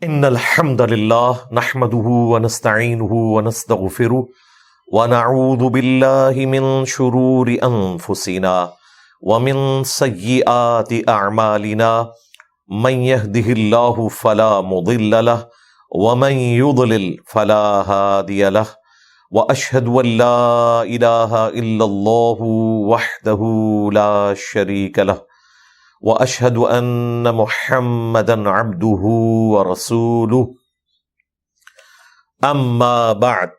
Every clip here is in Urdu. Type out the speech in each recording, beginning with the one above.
ان الحمد لله نحمده ونستعينه ونستغفره ونعوذ بالله من شرور انفسنا ومن سيئات اعمالنا من يهده الله فلا مضل له ومن يضلل فلا هادي له واشهد ان لا اله الا الله وحده لا شريك له واشهد ان محمدا عبده ورسوله اما بعد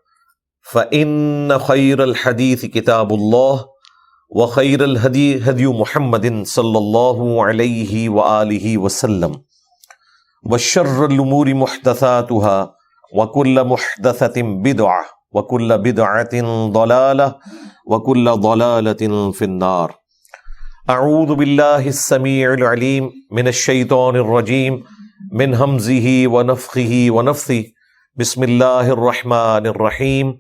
فان خير الحديث كتاب الله وخير الهدي هدي محمد صلى الله عليه واله وسلم وشر الامور محدثاتها وكل محدثة بدعة وكل بدعة ضلالة وكل ضلالة في النار. اعوذ باللہ السمیع العلیم من الشیطان الرجیم من ہمزہ ونفخہ ونفثہ بسم اللہ الرحمن الرحیم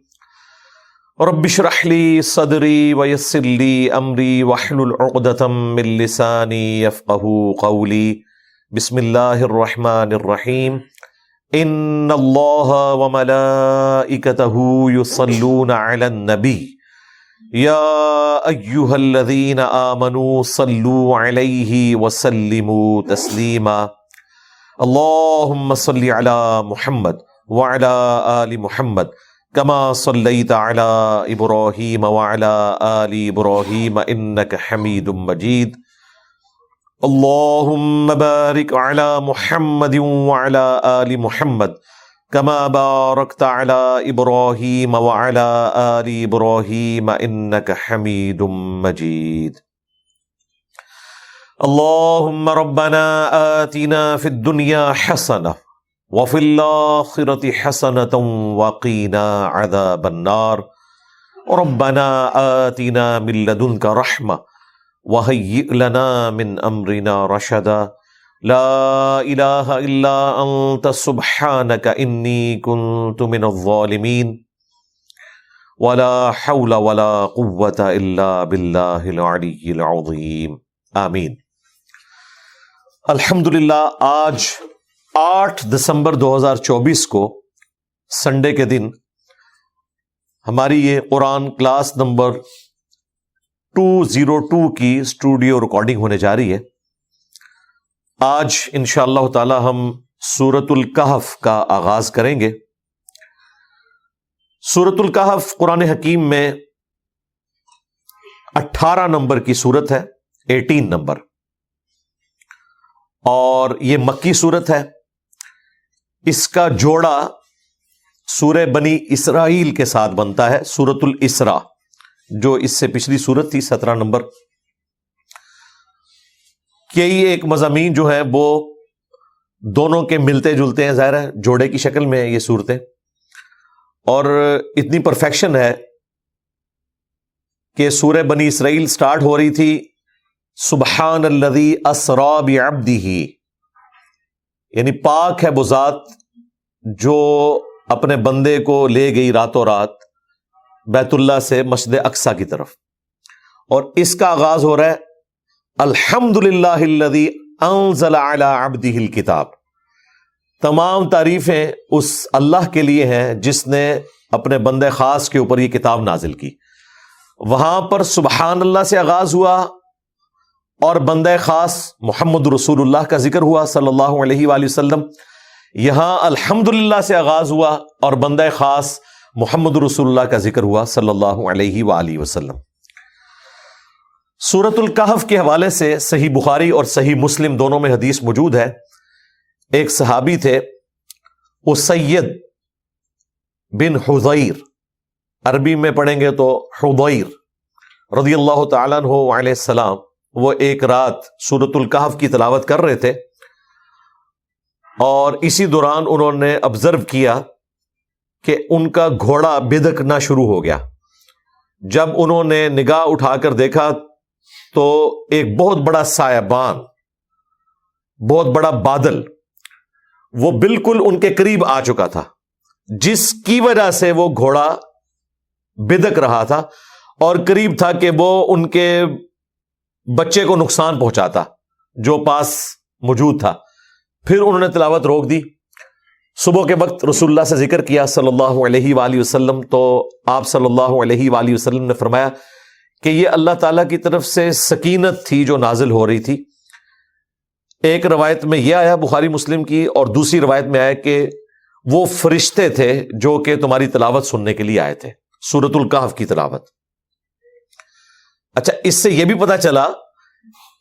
رب اشرح لی صدری ویسر لی امری واحلل عقدۃ من لسانی یفقہوا قولی بسم اللہ الرحمن الرحیم ان اللہ وملائکتہ یصلون علی النبی یا ایہا الذین آمنوا صلوا علیہ وسلموا تسلیما اللہم صل علی محمد وعلی آل محمد کما صلیت علی ابراہیم وعلی آل ابراہیم انک حمید مجید اللہم بارک علی محمد وعلی آل محمد کما بارکت علی ابراہیم وعلی آل ابراہیم انک حمید مجید اللہم ربنا آتنا فی الدنیا حسنہ وفی الآخرۃ حسنۃ وقینا عذاب النار ربنا آتنا من لدنک رحمہ وہیئ لنا من امرنا رشدا لا الہ الا انت سبحانک انی کنت من الظالمین ولا حول ولا قوة الا باللہ العلی العظیم آمین. الحمدللہ آج 8 دسمبر 2024 کو سنڈے کے دن ہماری یہ قرآن کلاس نمبر 202 کی اسٹوڈیو ریکارڈنگ ہونے جا رہی ہے. آج انشاءاللہ تعالی ہم سورۃ الکہف کا آغاز کریں گے. سورۃ الکہف قرآن حکیم میں 18 نمبر کی سورت ہے، 18 نمبر، اور یہ مکی سورت ہے. اس کا جوڑا سورہ بنی اسرائیل کے ساتھ بنتا ہے، سورۃ الاسراء، جو اس سے پچھلی سورت تھی 17 نمبر. یہی ایک مضامین جو ہیں وہ دونوں کے ملتے جلتے ہیں، ظاہر ہے جوڑے کی شکل میں یہ صورتیں، اور اتنی پرفیکشن ہے کہ سورہ بنی اسرائیل سٹارٹ ہو رہی تھی سبحان الذی اسری بعبدہ، یعنی پاک ہے وہ ذات جو اپنے بندے کو لے گئی راتوں رات بیت اللہ سے مسجد اقصی کی طرف، اور اس کا آغاز ہو رہا ہے الحمدللہ الذی انزل علی عبدہ الکتاب. تمام تعریفیں اس اللہ کے لیے ہیں جس نے اپنے بندے خاص کے اوپر یہ کتاب نازل کی. وہاں پر سبحان اللہ سے آغاز ہوا اور بندے خاص محمد رسول اللہ کا ذکر ہوا صلی اللہ علیہ وآلہ وسلم. یہاں الحمدللہ سے آغاز ہوا اور بندے خاص محمد رسول اللہ کا ذکر ہوا صلی اللہ علیہ وآلہ وسلم. سورۃ الکہف کے حوالے سے صحیح بخاری اور صحیح مسلم دونوں میں حدیث موجود ہے. ایک صحابی تھے اسید بن حضیر، عربی میں پڑھیں گے تو حضیر رضی اللہ تعالیٰ عنہ علیہ السلام. وہ ایک رات سورۃ الکہف کی تلاوت کر رہے تھے اور اسی دوران انہوں نے آبزرو کیا کہ ان کا گھوڑا بدکنا شروع ہو گیا. جب انہوں نے نگاہ اٹھا کر دیکھا تو ایک بہت بڑا سایبان، بہت بڑا بادل وہ بالکل ان کے قریب آ چکا تھا، جس کی وجہ سے وہ گھوڑا بدک رہا تھا اور قریب تھا کہ وہ ان کے بچے کو نقصان پہنچاتا جو پاس موجود تھا. پھر انہوں نے تلاوت روک دی صبح کے وقت رسول اللہ سے ذکر کیا صلی اللہ علیہ وآلہ وسلم، تو آپ صلی اللہ علیہ وآلہ وسلم نے فرمایا کہ یہ اللہ تعالیٰ کی طرف سے سکینت تھی جو نازل ہو رہی تھی۔ ایک روایت میں یہ آیا بخاری مسلم کی، اور دوسری روایت میں آیا کہ وہ فرشتے تھے جو کہ تمہاری تلاوت سننے کے لیے آئے تھے، سورۃ الکہف کی تلاوت۔ اچھا، اس سے یہ بھی پتا چلا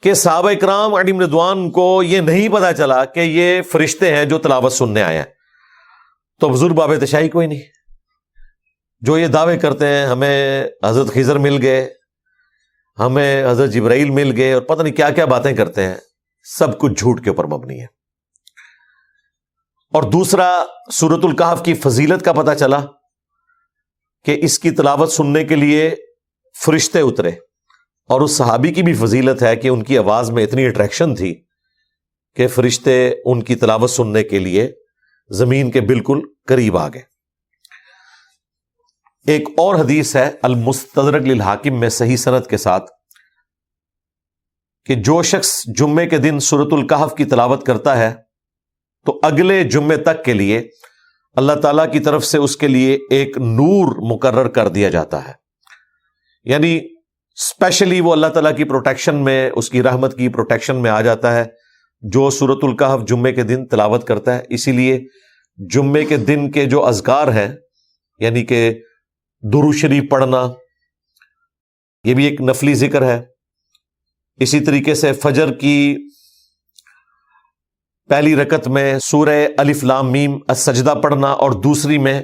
کہ صحابہ اکرام علیہم رضوان کو یہ نہیں پتا چلا کہ یہ فرشتے ہیں جو تلاوت سننے آئے ہیں، تو حضور باب تشائی کوئی نہیں۔ جو یہ دعوے کرتے ہیں ہمیں حضرت خضر مل گئے، ہمیں حضرت جبرائیل مل گئے، اور پتہ نہیں کیا کیا باتیں کرتے ہیں، سب کچھ جھوٹ کے اوپر مبنی ہے۔ اور دوسرا، سورۃ الکہف کی فضیلت کا پتہ چلا کہ اس کی تلاوت سننے کے لیے فرشتے اترے، اور اس صحابی کی بھی فضیلت ہے کہ ان کی آواز میں اتنی اٹریکشن تھی کہ فرشتے ان کی تلاوت سننے کے لیے زمین کے بالکل قریب آ گئے۔ ایک اور حدیث ہے المستدرک للحاکم میں صحیح سند کے ساتھ کہ جو شخص جمعے کے دن سورۃ الکہف کی تلاوت کرتا ہے تو اگلے جمعے تک کے لیے اللہ تعالیٰ کی طرف سے اس کے لیے ایک نور مقرر کر دیا جاتا ہے، یعنی اسپیشلی وہ اللہ تعالیٰ کی پروٹیکشن میں، اس کی رحمت کی پروٹیکشن میں آ جاتا ہے جو سورۃ الکہف جمعے کے دن تلاوت کرتا ہے۔ اسی لیے جمعے کے دن کے جو اذکار ہیں، یعنی کہ درود شریف پڑھنا، یہ بھی ایک نفلی ذکر ہے۔ اسی طریقے سے فجر کی پہلی رکعت میں سورہ الف لام میم السجدہ پڑھنا، اور دوسری میں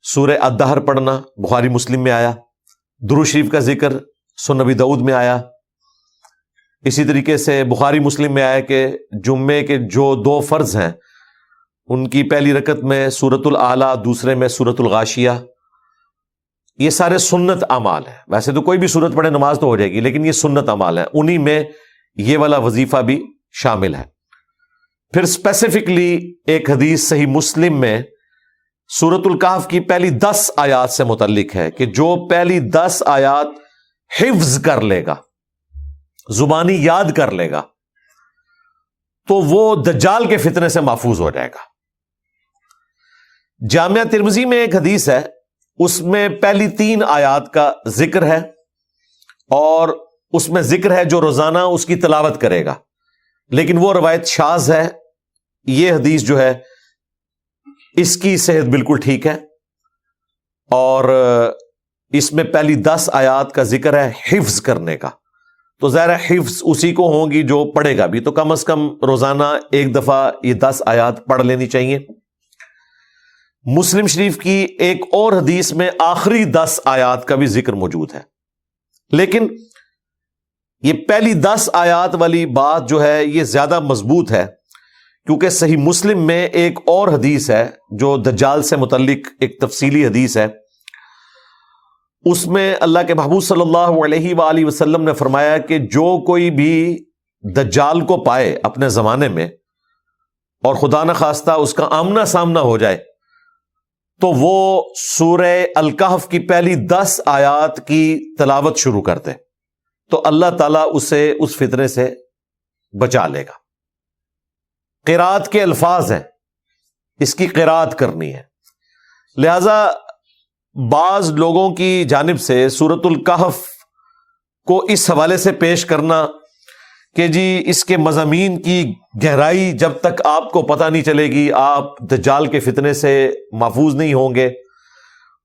سورہ الدہر پڑھنا، بخاری مسلم میں آیا۔ درود شریف کا ذکر سنن ابی داؤد میں آیا۔ اسی طریقے سے بخاری مسلم میں آیا کہ جمعے کے جو 2 فرض ہیں ان کی پہلی رکعت میں سورۃ الاعلیٰ، دوسرے میں سورۃ الغاشیہ۔ یہ سارے سنت اعمال ہیں، ویسے تو کوئی بھی سورت پڑھے نماز تو ہو جائے گی، لیکن یہ سنت اعمال ہیں، انہی میں یہ والا وظیفہ بھی شامل ہے۔ پھر اسپیسیفکلی ایک حدیث صحیح مسلم میں سورۃ الکہف کی پہلی 10 آیات سے متعلق ہے کہ جو پہلی 10 آیات حفظ کر لے گا، زبانی یاد کر لے گا، تو وہ دجال کے فتنے سے محفوظ ہو جائے گا۔ جامعہ ترمذی میں ایک حدیث ہے، اس میں پہلی 3 آیات کا ذکر ہے، اور اس میں ذکر ہے جو روزانہ اس کی تلاوت کرے گا، لیکن وہ روایت شاذ ہے۔ یہ حدیث جو ہے اس کی صحت بالکل ٹھیک ہے، اور اس میں پہلی 10 آیات کا ذکر ہے حفظ کرنے کا، تو ظاہر حفظ اسی کو ہوں گی جو پڑھے گا بھی، تو کم از کم روزانہ ایک دفعہ یہ 10 آیات پڑھ لینی چاہیے۔ مسلم شریف کی ایک اور حدیث میں آخری 10 آیات کا بھی ذکر موجود ہے، لیکن یہ پہلی 10 آیات والی بات جو ہے یہ زیادہ مضبوط ہے، کیونکہ صحیح مسلم میں ایک اور حدیث ہے جو دجال سے متعلق ایک تفصیلی حدیث ہے۔ اس میں اللہ کے محبوب صلی اللہ علیہ وآلہ وسلم نے فرمایا کہ جو کوئی بھی دجال کو پائے اپنے زمانے میں، اور خدا نخواستہ اس کا آمنا سامنا ہو جائے، تو وہ سورہ الکہف کی پہلی 10 آیات کی تلاوت شروع کر دے، تو اللہ تعالیٰ اسے اس فتنے سے بچا لے گا۔ قرات کے الفاظ ہیں، اس کی قرات کرنی ہے، لہذا بعض لوگوں کی جانب سے سورۃ الکہف کو اس حوالے سے پیش کرنا کہ جی اس کے مضامین کی گہرائی جب تک آپ کو پتہ نہیں چلے گی آپ دجال کے فتنے سے محفوظ نہیں ہوں گے،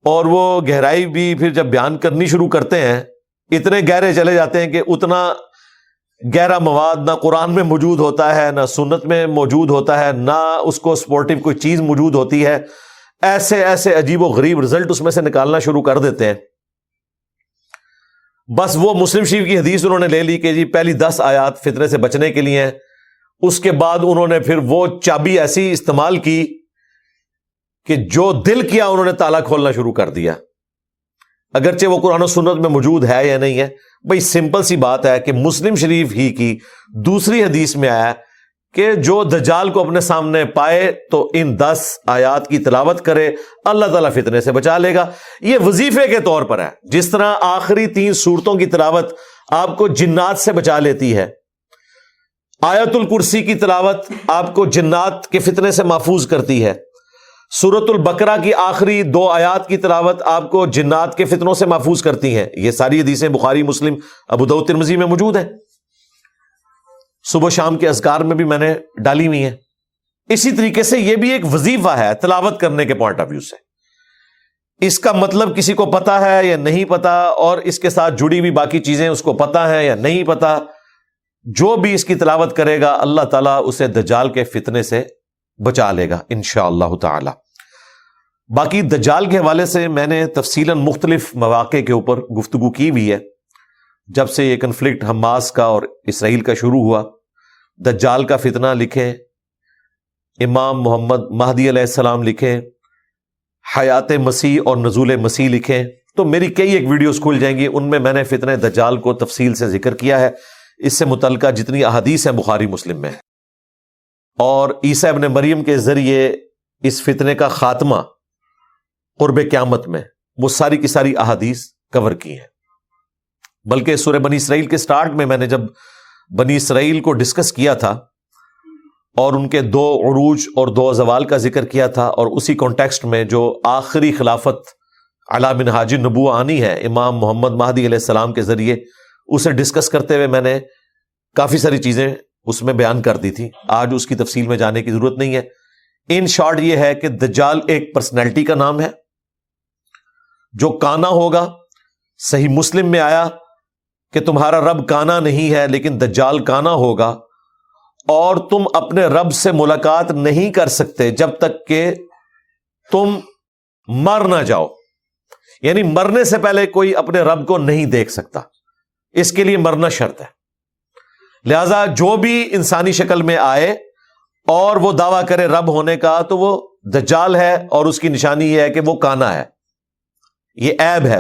اور وہ گہرائی بھی پھر جب بیان کرنی شروع کرتے ہیں اتنے گہرے چلے جاتے ہیں کہ اتنا گہرا مواد نہ قرآن میں موجود ہوتا ہے، نہ سنت میں موجود ہوتا ہے، نہ اس کو سپورٹیو کوئی چیز موجود ہوتی ہے، ایسے ایسے عجیب و غریب رزلٹ اس میں سے نکالنا شروع کر دیتے ہیں۔ بس وہ مسلم شریف کی حدیث انہوں نے لے لی کہ جی پہلی 10 آیات فتنے سے بچنے کے لیے ہیں، اس کے بعد انہوں نے پھر وہ چابی ایسی استعمال کی کہ جو دل کیا انہوں نے تالا کھولنا شروع کر دیا، اگرچہ وہ قرآن و سنت میں موجود ہے یا نہیں ہے۔ بھئی سمپل سی بات ہے کہ مسلم شریف ہی کی دوسری حدیث میں آیا کہ جو دجال کو اپنے سامنے پائے تو ان 10 آیات کی تلاوت کرے، اللہ تعالیٰ فتنے سے بچا لے گا۔ یہ وظیفے کے طور پر ہے، جس طرح آخری 3 سورتوں کی تلاوت آپ کو جنات سے بچا لیتی ہے، آیت الکرسی کی تلاوت آپ کو جنات کے فتنے سے محفوظ کرتی ہے، سورۃ البقرہ کی آخری 2 آیات کی تلاوت آپ کو جنات کے فتنوں سے محفوظ کرتی ہیں. یہ ساری حدیثیں بخاری، مسلم، ابو داؤد، ترمذی میں موجود ہیں. صبح شام کے اذکار میں بھی میں نے ڈالی ہوئی ہیں. اسی طریقے سے یہ بھی ایک وظیفہ ہے تلاوت کرنے کے پوائنٹ آف ویو سے. اس کا مطلب کسی کو پتا ہے یا نہیں پتا، اور اس کے ساتھ جڑی ہوئی باقی چیزیں اس کو پتا ہے یا نہیں پتا، جو بھی اس کی تلاوت کرے گا اللہ تعالیٰ اسے دجال کے فتنے سے بچا لے گا انشاءاللہ تعالی. باقی دجال کے حوالے سے میں نے تفصیلاً مختلف مواقع کے اوپر گفتگو کی ہوئی ہے. جب سے یہ کنفلکٹ حماس کا اور اسرائیل کا شروع ہوا، دجال کا فتنہ لکھیں، امام محمد مہدی علیہ السلام لکھیں، حیات مسیح اور نزول مسیح لکھیں، تو میری کئی ایک ویڈیوز کھل جائیں گی. ان میں میں نے فتنہ دجال کو تفصیل سے ذکر کیا ہے. اس سے متعلقہ جتنی احادیث ہیں بخاری مسلم میں، اور عیسیٰ ابن مریم کے ذریعے اس فتنے کا خاتمہ قرب قیامت میں، وہ ساری کی ساری احادیث کور کی ہیں. بلکہ سورہ بنی اسرائیل کے سٹارٹ میں نے جب بنی اسرائیل کو ڈسکس کیا تھا اور ان کے 2 عروج اور 2 زوال کا ذکر کیا تھا، اور اسی کانٹیکسٹ میں جو آخری خلافت علی منہاج النبوہ آنی ہے امام محمد مہدی علیہ السلام کے ذریعے، اسے ڈسکس کرتے ہوئے میں نے کافی ساری چیزیں اس میں بیان کر دی تھی. آج اس کی تفصیل میں جانے کی ضرورت نہیں ہے. ان شارٹ یہ ہے کہ دجال ایک پرسنالٹی کا نام ہے جو کانا ہوگا. صحیح مسلم میں آیا کہ تمہارا رب کانا نہیں ہے لیکن دجال کانا ہوگا، اور تم اپنے رب سے ملاقات نہیں کر سکتے جب تک کہ تم مر نہ جاؤ. یعنی مرنے سے پہلے کوئی اپنے رب کو نہیں دیکھ سکتا، اس کے لیے مرنا شرط ہے. لہذا جو بھی انسانی شکل میں آئے اور وہ دعویٰ کرے رب ہونے کا تو وہ دجال ہے، اور اس کی نشانی یہ ہے کہ وہ کانا ہے. یہ عیب ہے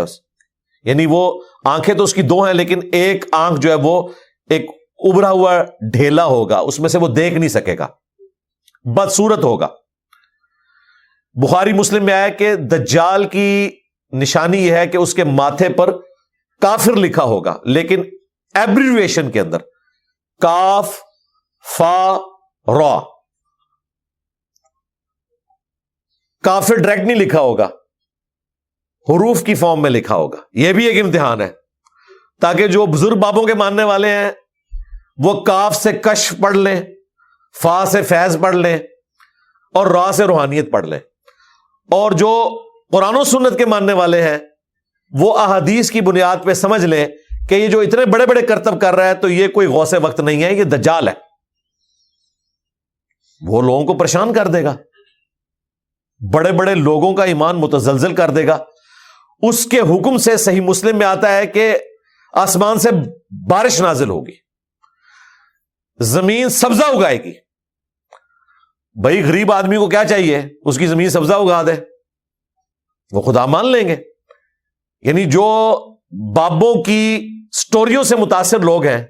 یعنی وہ آنکھیں تو اس کی 2 ہیں لیکن ایک آنکھ جو ہے وہ ایک ابھرا ہوا ڈھیلا ہوگا، اس میں سے وہ دیکھ نہیں سکے گا، بدصورت ہوگا. بخاری مسلم میں آیا کہ دجال کی نشانی یہ ہے کہ اس کے ماتھے پر کافر لکھا ہوگا، لیکن ایبریویشن کے اندر کاف فا را، کافر ڈائریکٹ نہیں لکھا ہوگا، حروف کی فارم میں لکھا ہوگا. یہ بھی ایک امتحان ہے تاکہ جو بزرگ بابوں کے ماننے والے ہیں وہ کاف سے کشف پڑھ لیں، فا سے فیض پڑھ لیں، اور را سے روحانیت پڑھ لیں. اور جو قرآن و سنت کے ماننے والے ہیں وہ احادیث کی بنیاد پہ سمجھ لیں کہ یہ جو اتنے بڑے بڑے کرتب کر رہا ہے تو یہ کوئی غوث وقت نہیں ہے، یہ دجال ہے. وہ لوگوں کو پریشان کر دے گا، بڑے بڑے لوگوں کا ایمان متزلزل کر دے گا. اس کے حکم سے صحیح مسلم میں آتا ہے کہ آسمان سے بارش نازل ہوگی، زمین سبزہ اگائے گی. بھائی غریب آدمی کو کیا چاہیے؟ اس کی زمین سبزہ اگا دے، وہ خدا مان لیں گے. یعنی جو بابوں کی سٹوریوں سے متاثر لوگ ہیں،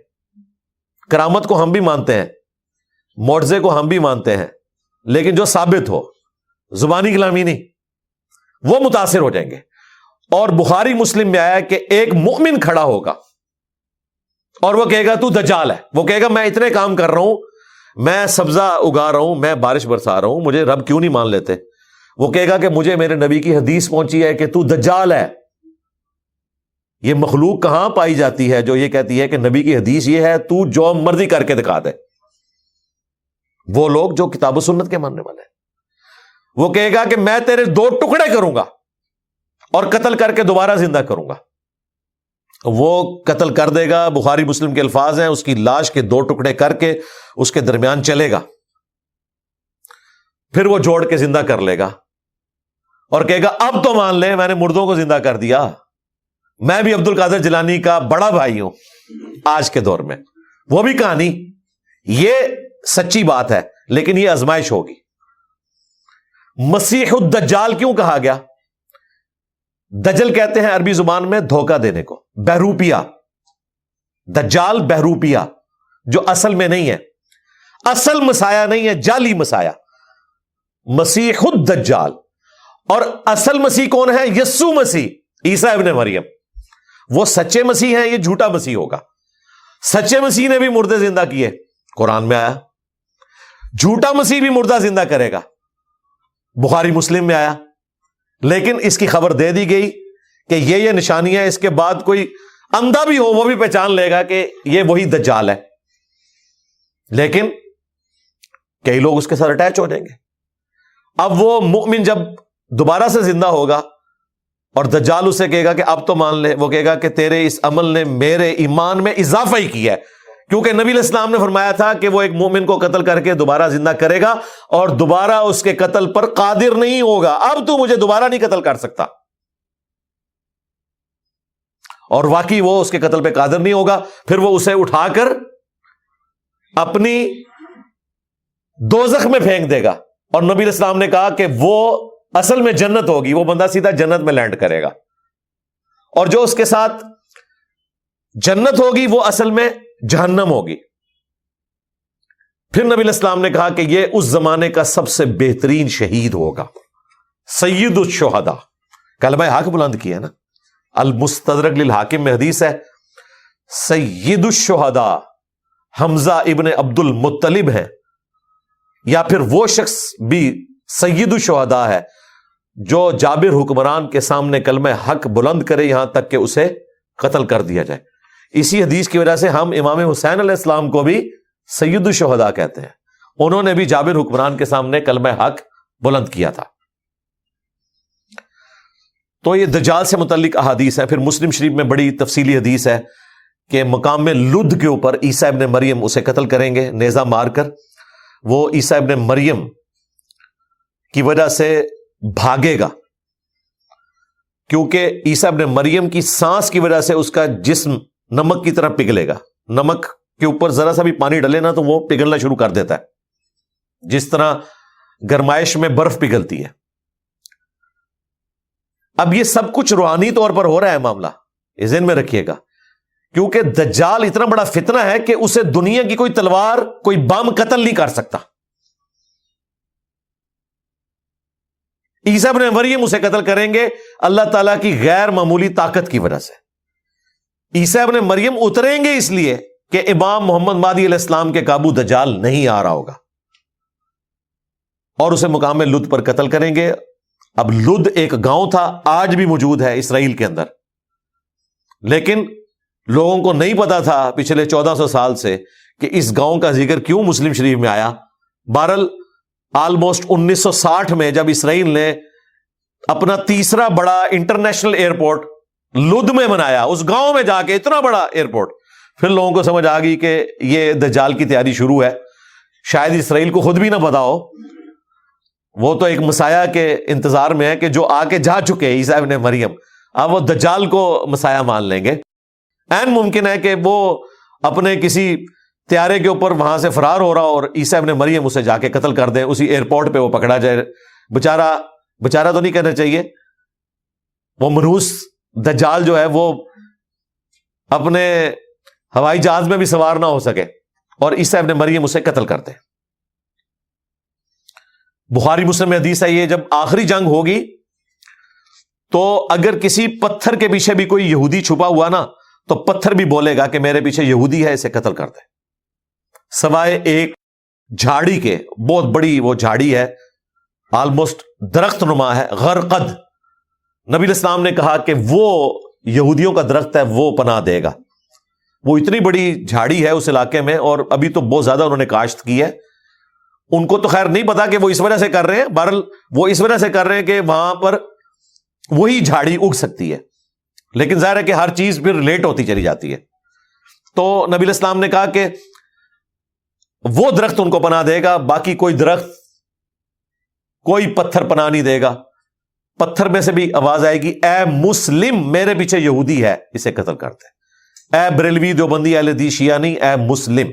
کرامت کو ہم بھی مانتے ہیں، معجزے کو ہم بھی مانتے ہیں، لیکن جو ثابت ہو، زبانی کلامی نہیں، وہ متاثر ہو جائیں گے. اور بخاری مسلم میں آیا کہ ایک مومن کھڑا ہوگا اور وہ کہے گا تو دجال ہے. وہ کہے گا میں اتنے کام کر رہا ہوں، میں سبزہ اگا رہا ہوں، میں بارش برسا رہا ہوں، مجھے رب کیوں نہیں مان لیتے؟ وہ کہے گا کہ مجھے میرے نبی کی حدیث پہنچی ہے کہ تو دجال ہے. یہ مخلوق کہاں پائی جاتی ہے جو یہ کہتی ہے کہ نبی کی حدیث یہ ہے، تو جو مرضی کر کے دکھا دے؟ وہ لوگ جو کتاب و سنت کے ماننے والے ہیں. وہ کہے گا کہ میں تیرے 2 ٹکڑے کروں گا اور قتل کر کے دوبارہ زندہ کروں گا. وہ قتل کر دے گا، بخاری مسلم کے الفاظ ہیں، اس کی لاش کے 2 ٹکڑے کر کے اس کے درمیان چلے گا، پھر وہ جوڑ کے زندہ کر لے گا اور کہے گا اب تو مان لے میں نے مردوں کو زندہ کر دیا، میں بھی عبد القادر جیلانی کا بڑا بھائی ہوں آج کے دور میں. وہ بھی کہانی، یہ سچی بات ہے لیکن یہ آزمائش ہوگی. مسیح الدجال کیوں کہا گیا؟ دجل کہتے ہیں عربی زبان میں دھوکہ دینے کو، بہروپیہ. دجال بہروپیہ جو اصل میں نہیں ہے، اصل مسایہ نہیں ہے، جعلی مسایہ. مسیح الدجال. اور اصل مسیح کون ہے؟ یسوع مسیح، عیسیٰ ابن مریم. وہ سچے مسیح ہیں، یہ جھوٹا مسیح ہوگا. سچے مسیح نے بھی مردے زندہ کیے، قرآن میں آیا. جھوٹا مسیح بھی مردہ زندہ کرے گا بخاری مسلم میں آیا، لیکن اس کی خبر دے دی گئی کہ یہ نشانیاں، اس کے بعد کوئی اندھا بھی ہو وہ بھی پہچان لے گا کہ یہ وہی دجال ہے، لیکن کئی لوگ اس کے ساتھ اٹیچ ہو جائیں گے۔ اب وہ مؤمن جب دوبارہ سے زندہ ہوگا اور دجال اسے کہے گا کہ اب تو مان لے، وہ کہے گا کہ تیرے اس عمل نے میرے ایمان میں اضافہ ہی کیا ہے، کیونکہ نبی علیہ السلام نے فرمایا تھا کہ وہ ایک مومن کو قتل کر کے دوبارہ زندہ کرے گا اور دوبارہ اس کے قتل پر قادر نہیں ہوگا، اب تو مجھے دوبارہ نہیں قتل کر سکتا، اور واقعی وہ اس کے قتل پہ قادر نہیں ہوگا۔ پھر وہ اسے اٹھا کر اپنی دوزخ میں پھینک دے گا، اور نبی علیہ السلام نے کہا کہ وہ اصل میں جنت ہوگی، وہ بندہ سیدھا جنت میں لینڈ کرے گا، اور جو اس کے ساتھ جنت ہوگی وہ اصل میں جہنم ہوگی۔ پھر نبی علیہ السلام نے کہا کہ یہ اس زمانے کا سب سے بہترین شہید ہوگا، سید الشہداء، کلمہ حق بلند کیا نا، المستدرک للحاکم میں حدیث ہے، سید الشہداء حمزہ ابن عبد المطلب ہے، یا پھر وہ شخص بھی سید الشہداء ہے جو جابر حکمران کے سامنے کلمہ حق بلند کرے یہاں تک کہ اسے قتل کر دیا جائے۔ اسی حدیث کی وجہ سے ہم امام حسین علیہ السلام کو بھی سید الشہداء کہتے ہیں، انہوں نے بھی جابر حکمران کے سامنے کلمہ حق بلند کیا تھا۔ تو یہ دجال سے متعلق احادیث ہیں۔ پھر مسلم شریف میں بڑی تفصیلی حدیث ہے کہ مقام لد کے اوپر عیسیٰ ابن مریم اسے قتل کریں گے نیزہ مار کر، وہ عیسیٰ ابن مریم کی وجہ سے بھاگے گا، کیونکہ عیسیٰ ابن مریم کی سانس کی وجہ سے اس کا جسم نمک کی طرح پگھلے گا، نمک کے اوپر ذرا سا بھی پانی ڈلے نا تو وہ پگھلنا شروع کر دیتا ہے، جس طرح گرمائش میں برف پگھلتی ہے۔ اب یہ سب کچھ روحانی طور پر ہو رہا ہے معاملہ، یہ ذہن میں رکھیے گا، کیونکہ دجال اتنا بڑا فتنہ ہے کہ اسے دنیا کی کوئی تلوار کوئی بم قتل نہیں کر سکتا۔ عیسیٰ ابن مریم اسے قتل کریں گے اللہ تعالیٰ کی غیر معمولی طاقت کی وجہ سے۔ عیسیٰ ابن مریم اتریں گے اس لیے کہ امام محمد مہدی علیہ السلام کے قابو دجال نہیں آ رہا ہوگا، اور اسے مقام لد پر قتل کریں گے۔ اب لد ایک گاؤں تھا، آج بھی موجود ہے اسرائیل کے اندر، لیکن لوگوں کو نہیں پتا تھا پچھلے 1400 سال سے کہ اس گاؤں کا ذکر کیوں مسلم شریف میں آیا۔ بہرحال آلموسٹ 1960 میں جب اسرائیل نے اپنا تیسرا بڑا انٹرنیشنل ایئرپورٹ لد میں بنایا، اس گاؤں میں جا کے اتنا بڑا ایئرپورٹ، پھر لوگوں کو سمجھ آ گئی کہ یہ دجال کی تیاری شروع ہے۔ شاید اسرائیل کو خود بھی نہ پتا ہو، وہ تو ایک مسیح کے انتظار میں ہے کہ جو آ کے جا چکے عیسیٰ ابن مریم، اب وہ دجال کو مسیح مان لیں گے۔ این ممکن ہے کہ وہ اپنے کسی طیارے کے اوپر وہاں سے فرار ہو رہا اور عیسیٰ ابن مریم اسے جا کے قتل کر دیں، اسی ایئرپورٹ پہ وہ پکڑا جائے۔ بچارہ تو نہیں کہنا چاہیے، وہ منحوس دجال جو ہے وہ اپنے ہوائی جہاز میں بھی سوار نہ ہو سکے اور عیسیٰ ابن مریم اسے قتل کر دیں۔ بخاری مسلم میں حدیث ہے، یہ جب آخری جنگ ہوگی تو اگر کسی پتھر کے پیچھے بھی کوئی یہودی چھپا ہوا نا تو پتھر بھی بولے گا کہ میرے پیچھے یہودی ہے، اسے قتل کر دے، سوائے ایک جھاڑی کے، بہت بڑی وہ جھاڑی ہے، آلموسٹ درخت نما ہے، غرقد۔ نبی علیہ السلام نے کہا کہ وہ یہودیوں کا درخت ہے، وہ پناہ دے گا۔ وہ اتنی بڑی جھاڑی ہے اس علاقے میں، اور ابھی تو بہت زیادہ انہوں نے کاشت کی ہے۔ ان کو تو خیر نہیں پتا کہ وہ اس وجہ سے کر رہے ہیں، بہرحال وہ اس وجہ سے کر رہے ہیں کہ وہاں پر وہی جھاڑی اگ سکتی ہے، لیکن ظاہر ہے کہ ہر چیز پھر ریلیٹ ہوتی چلی جاتی ہے۔ تو نبی علیہ السلام نے کہا کہ وہ درخت ان کو پناہ دے گا، باقی کوئی درخت، کوئی پتھر پناہ نہیں دے گا۔ پتھر میں سے بھی آواز آئے گی، اے مسلم، میرے پیچھے یہودی ہے، اسے قتل کرتے۔ اے بریلوی دیوبندی اہل حدیث شیعہ نہیں، اے مسلم۔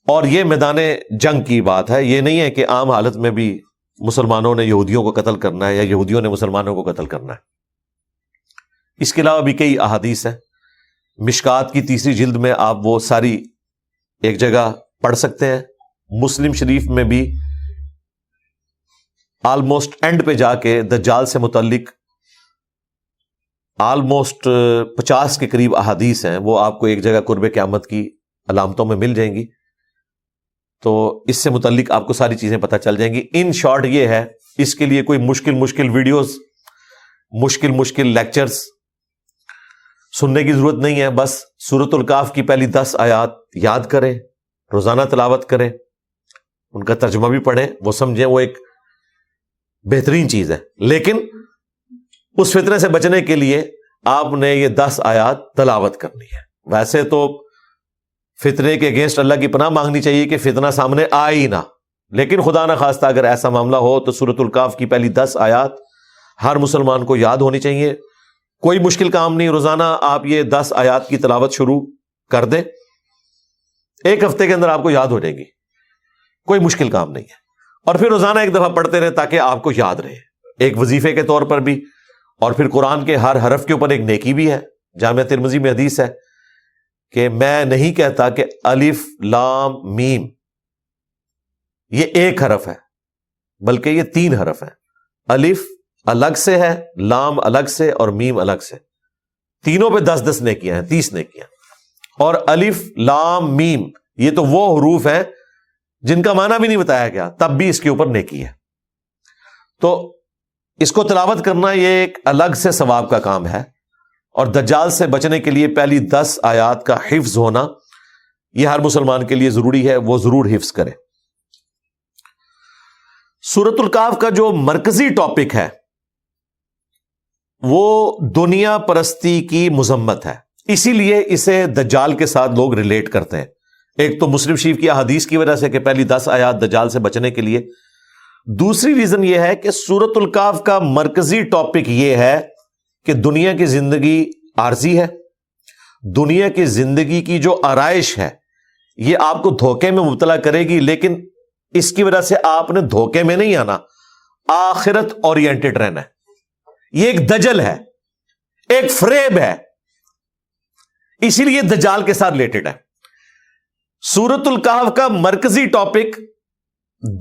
اور یہ میدان جنگ کی بات ہے، یہ نہیں ہے کہ عام حالت میں بھی مسلمانوں نے یہودیوں کو قتل کرنا ہے یا یہودیوں نے مسلمانوں کو قتل کرنا ہے۔ اس کے علاوہ بھی کئی احادیث ہیں، مشکات کی 3 جلد میں آپ وہ ساری ایک جگہ پڑھ سکتے ہیں۔ مسلم شریف میں بھی آلموسٹ اینڈ پہ جا کے دجال سے متعلق آلموسٹ 50 کے قریب احادیث ہیں، وہ آپ کو ایک جگہ قرب قیامت کی علامتوں میں مل جائیں گی۔ تو اس سے متعلق آپ کو ساری چیزیں پتہ چل جائیں گی. ان شارٹ یہ ہے, اس کے لیے کوئی مشکل ویڈیوز, مشکل لیکچرز سننے کی ضرورت نہیں ہے. بس سورۃ الکہف کی پہلی 10 آیات یاد کریں, روزانہ تلاوت کریں, ان کا ترجمہ بھی پڑھیں, وہ سمجھیں, وہ ایک بہترین چیز ہے. لیکن اس فتنے سے بچنے کے لیے آپ نے یہ 10 آیات تلاوت کرنی ہے. ویسے تو فتنے کے اگینسٹ اللہ کی پناہ مانگنی چاہیے کہ فتنہ سامنے آئے ہی نہ, لیکن خدا نہ خواستہ اگر ایسا معاملہ ہو تو سورۃ الکہف کی پہلی 10 آیات ہر مسلمان کو یاد ہونی چاہیے. کوئی مشکل کام نہیں, روزانہ آپ یہ 10 آیات کی تلاوت شروع کر دیں, ایک ہفتے کے اندر آپ کو یاد ہو جائے گی, کوئی مشکل کام نہیں ہے. اور پھر روزانہ ایک دفعہ پڑھتے رہیں تاکہ آپ کو یاد رہے, ایک وظیفے کے طور پر بھی. اور پھر قرآن کے ہر حرف کے اوپر ایک نیکی بھی ہے. جامعہ ترمذی میں حدیث ہے کہ میں نہیں کہتا کہ الف لام میم یہ ایک حرف ہے, بلکہ یہ 3 حرف ہیں. الف الگ سے ہے, لام الگ سے, اور میم الگ سے. تینوں پہ 10 نیکیاں ہیں, 30 نیکیاں. اور الف لام میم یہ تو وہ حروف ہیں جن کا معنی بھی نہیں بتایا گیا, تب بھی اس کے اوپر نیکی ہے. تو اس کو تلاوت کرنا یہ ایک الگ سے ثواب کا کام ہے. اور دجال سے بچنے کے لیے پہلی 10 آیات کا حفظ ہونا یہ ہر مسلمان کے لیے ضروری ہے, وہ ضرور حفظ کرے. سورۃ الکہف کا جو مرکزی ٹاپک ہے وہ دنیا پرستی کی مذمت ہے, اسی لیے اسے دجال کے ساتھ لوگ ریلیٹ کرتے ہیں. ایک تو مسلم شریف کی احادیث کی وجہ سے کہ پہلی 10 آیات دجال سے بچنے کے لیے. دوسری ریزن یہ ہے کہ سورۃ الکہف کا مرکزی ٹاپک یہ ہے کہ دنیا کی زندگی عارضی ہے, دنیا کی زندگی کی جو آرائش ہے یہ آپ کو دھوکے میں مبتلا کرے گی, لیکن اس کی وجہ سے آپ نے دھوکے میں نہیں آنا, آخرت اورینٹڈ رہنا ہے. یہ ایک دجل ہے, ایک فریب ہے, اسی لیے دجال کے ساتھ ریلیٹڈ ہے. سورۃ الکہف کا مرکزی ٹاپک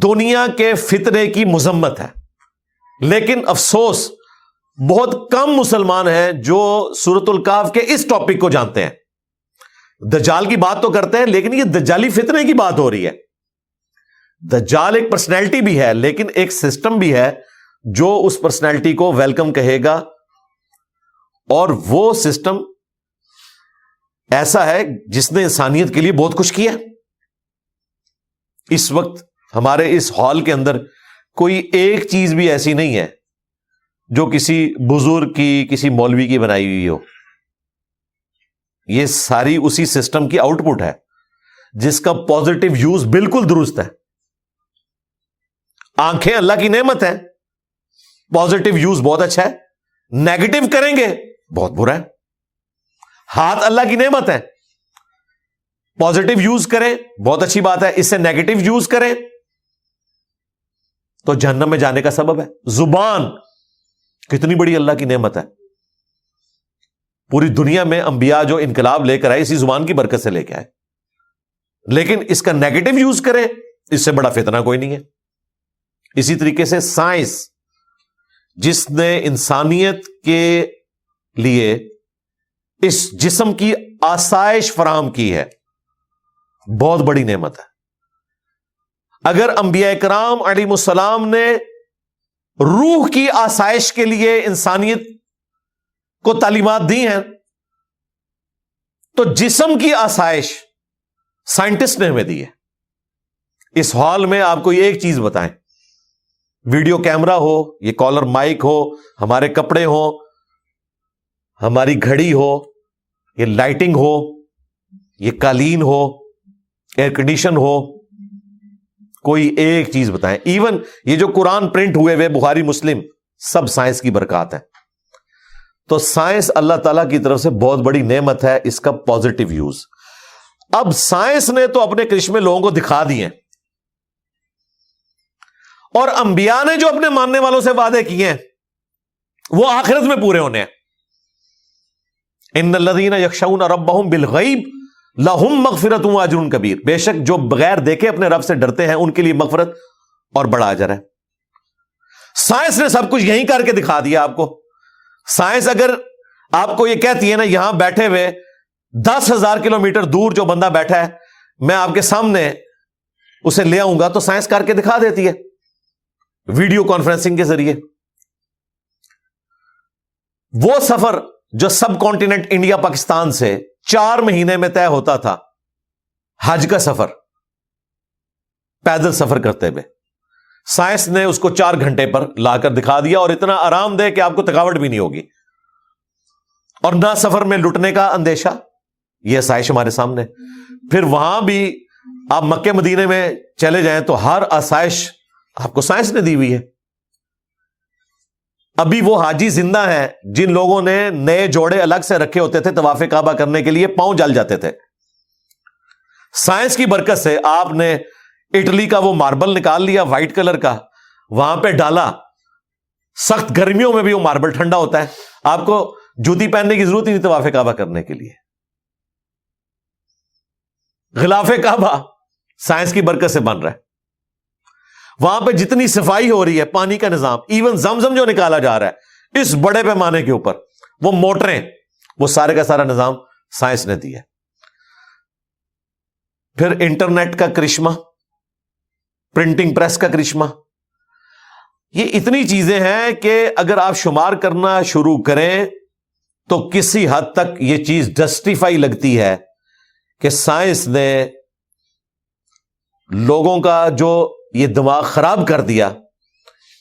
دنیا کے فتنے کی مذمت ہے, لیکن افسوس بہت کم مسلمان ہیں جو سورۃ الکہف کے اس ٹاپک کو جانتے ہیں. دجال کی بات تو کرتے ہیں لیکن یہ دجالی فتنے کی بات ہو رہی ہے. دجال ایک پرسنالٹی بھی ہے, لیکن ایک سسٹم بھی ہے جو اس پرسنالٹی کو ویلکم کہے گا, اور وہ سسٹم ایسا ہے جس نے انسانیت کے لیے بہت کچھ کیا. اس وقت ہمارے اس ہال کے اندر کوئی ایک چیز بھی ایسی نہیں ہے جو کسی بزرگ کی, کسی مولوی کی بنائی ہوئی ہو. یہ ساری اسی سسٹم کی آؤٹ پٹ ہے جس کا پازیٹو یوز بالکل درست ہے. آنکھیں اللہ کی نعمت ہے, پازیٹو یوز بہت اچھا ہے, نیگیٹو کریں گے بہت برا ہے. ہاتھ اللہ کی نعمت ہے, پازیٹو یوز کریں بہت اچھی بات ہے, اس سے نیگیٹو یوز کریں تو جہنم میں جانے کا سبب ہے. زبان کتنی بڑی اللہ کی نعمت ہے, پوری دنیا میں انبیاء جو انقلاب لے کر آئے اسی زبان کی برکت سے لے کے آئے, لیکن اس کا نیگیٹو یوز کریں اس سے بڑا فتنہ کوئی نہیں ہے. اسی طریقے سے سائنس جس نے انسانیت کے لیے اس جسم کی آسائش فراہم کی ہے بہت بڑی نعمت ہے. اگر انبیاء کرام علیہ السلام نے روح کی آسائش کے لیے انسانیت کو تعلیمات دی ہیں تو جسم کی آسائش سائنٹسٹ نے ہمیں دی ہے. اس ہال میں آپ کو یہ ایک چیز بتائیں, ویڈیو کیمرہ ہو, یہ کالر مائک ہو, ہمارے کپڑے ہو, ہماری گھڑی ہو, یہ لائٹنگ ہو, یہ قالین ہو, ایئر کنڈیشن ہو, کوئی ایک چیز بتائیں. ایون یہ جو قرآن پرنٹ ہوئے ہوئے بخاری مسلم سب سائنس کی برکات ہے. تو سائنس اللہ تعالیٰ کی طرف سے بہت بڑی نعمت ہے, اس کا پازیٹو یوز. اب سائنس نے تو اپنے کرشمے لوگوں کو دکھا دیے, اور انبیاء نے جو اپنے ماننے والوں سے وعدے کیے ہیں وہ آخرت میں پورے ہونے ہیں. ان الذین یخشون ربہم بالغیب لہم مغفرۃ و اجر کبیر, بے شک جو بغیر دیکھے اپنے رب سے ڈرتے ہیں ان کے لیے مغفرت اور بڑا اجر ہے. سائنس نے سب کچھ یہیں کر کے دکھا دیا آپ کو. سائنس اگر آپ کو یہ کہتی ہے نا یہاں بیٹھے ہوئے 10,000 کلومیٹر دور جو بندہ بیٹھا ہے میں آپ کے سامنے اسے لے آؤں گا تو سائنس کر کے دکھا دیتی ہے ویڈیو کانفرنسنگ کے ذریعے. وہ سفر جو سب کانٹیننٹ انڈیا پاکستان سے 4 مہینے میں طے ہوتا تھا، حج کا سفر پیدل سفر کرتے ہوئے، سائنس نے اس کو 4 گھنٹے پر لا کر دکھا دیا، اور اتنا آرام دہ کہ آپ کو تھکاوٹ بھی نہیں ہوگی، اور نہ سفر میں لٹنے کا اندیشہ. یہ آسائش ہمارے سامنے. پھر وہاں بھی آپ مکے مدینے میں چلے جائیں تو ہر آسائش آپ کو سائنس نے دی ہوئی ہے. ابھی وہ حاجی زندہ ہیں جن لوگوں نے نئے جوڑے الگ سے رکھے ہوتے تھے طواف کعبہ کرنے کے لیے، پاؤں جل جاتے تھے. سائنس کی برکت سے آپ نے اٹلی کا وہ ماربل نکال لیا وائٹ کلر کا، وہاں پہ ڈالا. سخت گرمیوں میں بھی وہ ماربل ٹھنڈا ہوتا ہے، آپ کو جوتی پہننے کی ضرورت ہی نہیں طواف کعبہ کرنے کے لیے. غلاف کعبہ سائنس کی برکت سے بن رہا ہے. وہاں پہ جتنی صفائی ہو رہی ہے، پانی کا نظام، ایون زمزم جو نکالا جا رہا ہے اس بڑے پیمانے کے اوپر، وہ موٹریں، وہ سارے کا سارا نظام سائنس نے دیا. پھر انٹرنیٹ کا کرشمہ، پرنٹنگ پریس کا کرشمہ، یہ اتنی چیزیں ہیں کہ اگر آپ شمار کرنا شروع کریں تو کسی حد تک یہ چیز جسٹیفائی لگتی ہے کہ سائنس نے لوگوں کا جو یہ دماغ خراب کر دیا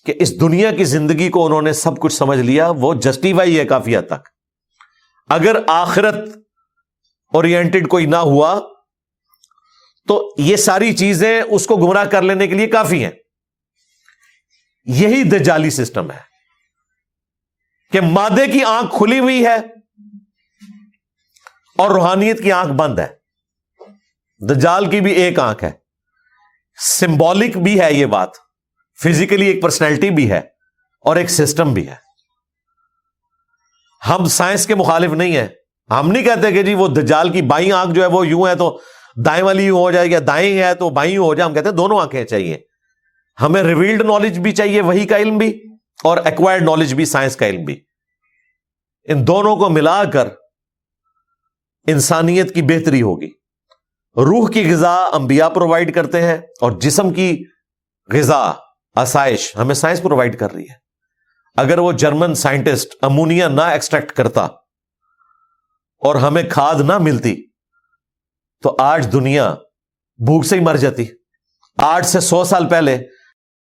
کہ اس دنیا کی زندگی کو انہوں نے سب کچھ سمجھ لیا، وہ جسٹیفائی ہے کافی حد تک. اگر آخرت اورینٹڈ کوئی نہ ہوا تو یہ ساری چیزیں اس کو گمراہ کر لینے کے لیے کافی ہیں. یہی دجالی سسٹم ہے کہ مادے کی آنکھ کھلی ہوئی ہے اور روحانیت کی آنکھ بند ہے. دجال کی بھی ایک آنکھ ہے. سمبولک بھی ہے یہ بات، فزیکلی ایک پرسنالٹی بھی ہے اور ایک سسٹم بھی ہے. ہم سائنس کے مخالف نہیں ہیں. ہم نہیں کہتے کہ جی وہ دجال کی بائیں آنکھ جو ہے وہ یوں ہے تو دائیں والی یوں ہو جائے گی، دائیں ہے تو بائیں یوں ہو جائے. ہم کہتے ہیں دونوں آنکھیں چاہیے. ہمیں ریویلڈ نالج بھی چاہیے، وحی کا علم بھی، اور ایکوائرڈ نالج بھی، سائنس کا علم بھی. ان دونوں کو ملا کر انسانیت کی بہتری ہوگی. روح کی غذا انبیاء پرووائڈ کرتے ہیں، اور جسم کی غذا، آسائش ہمیں سائنس پرووائڈ کر رہی ہے. اگر وہ جرمن سائنٹسٹ امونیا نہ ایکسٹریکٹ کرتا اور ہمیں کھاد نہ ملتی تو آج دنیا بھوک سے ہی مر جاتی. 8 سے 100 سال پہلے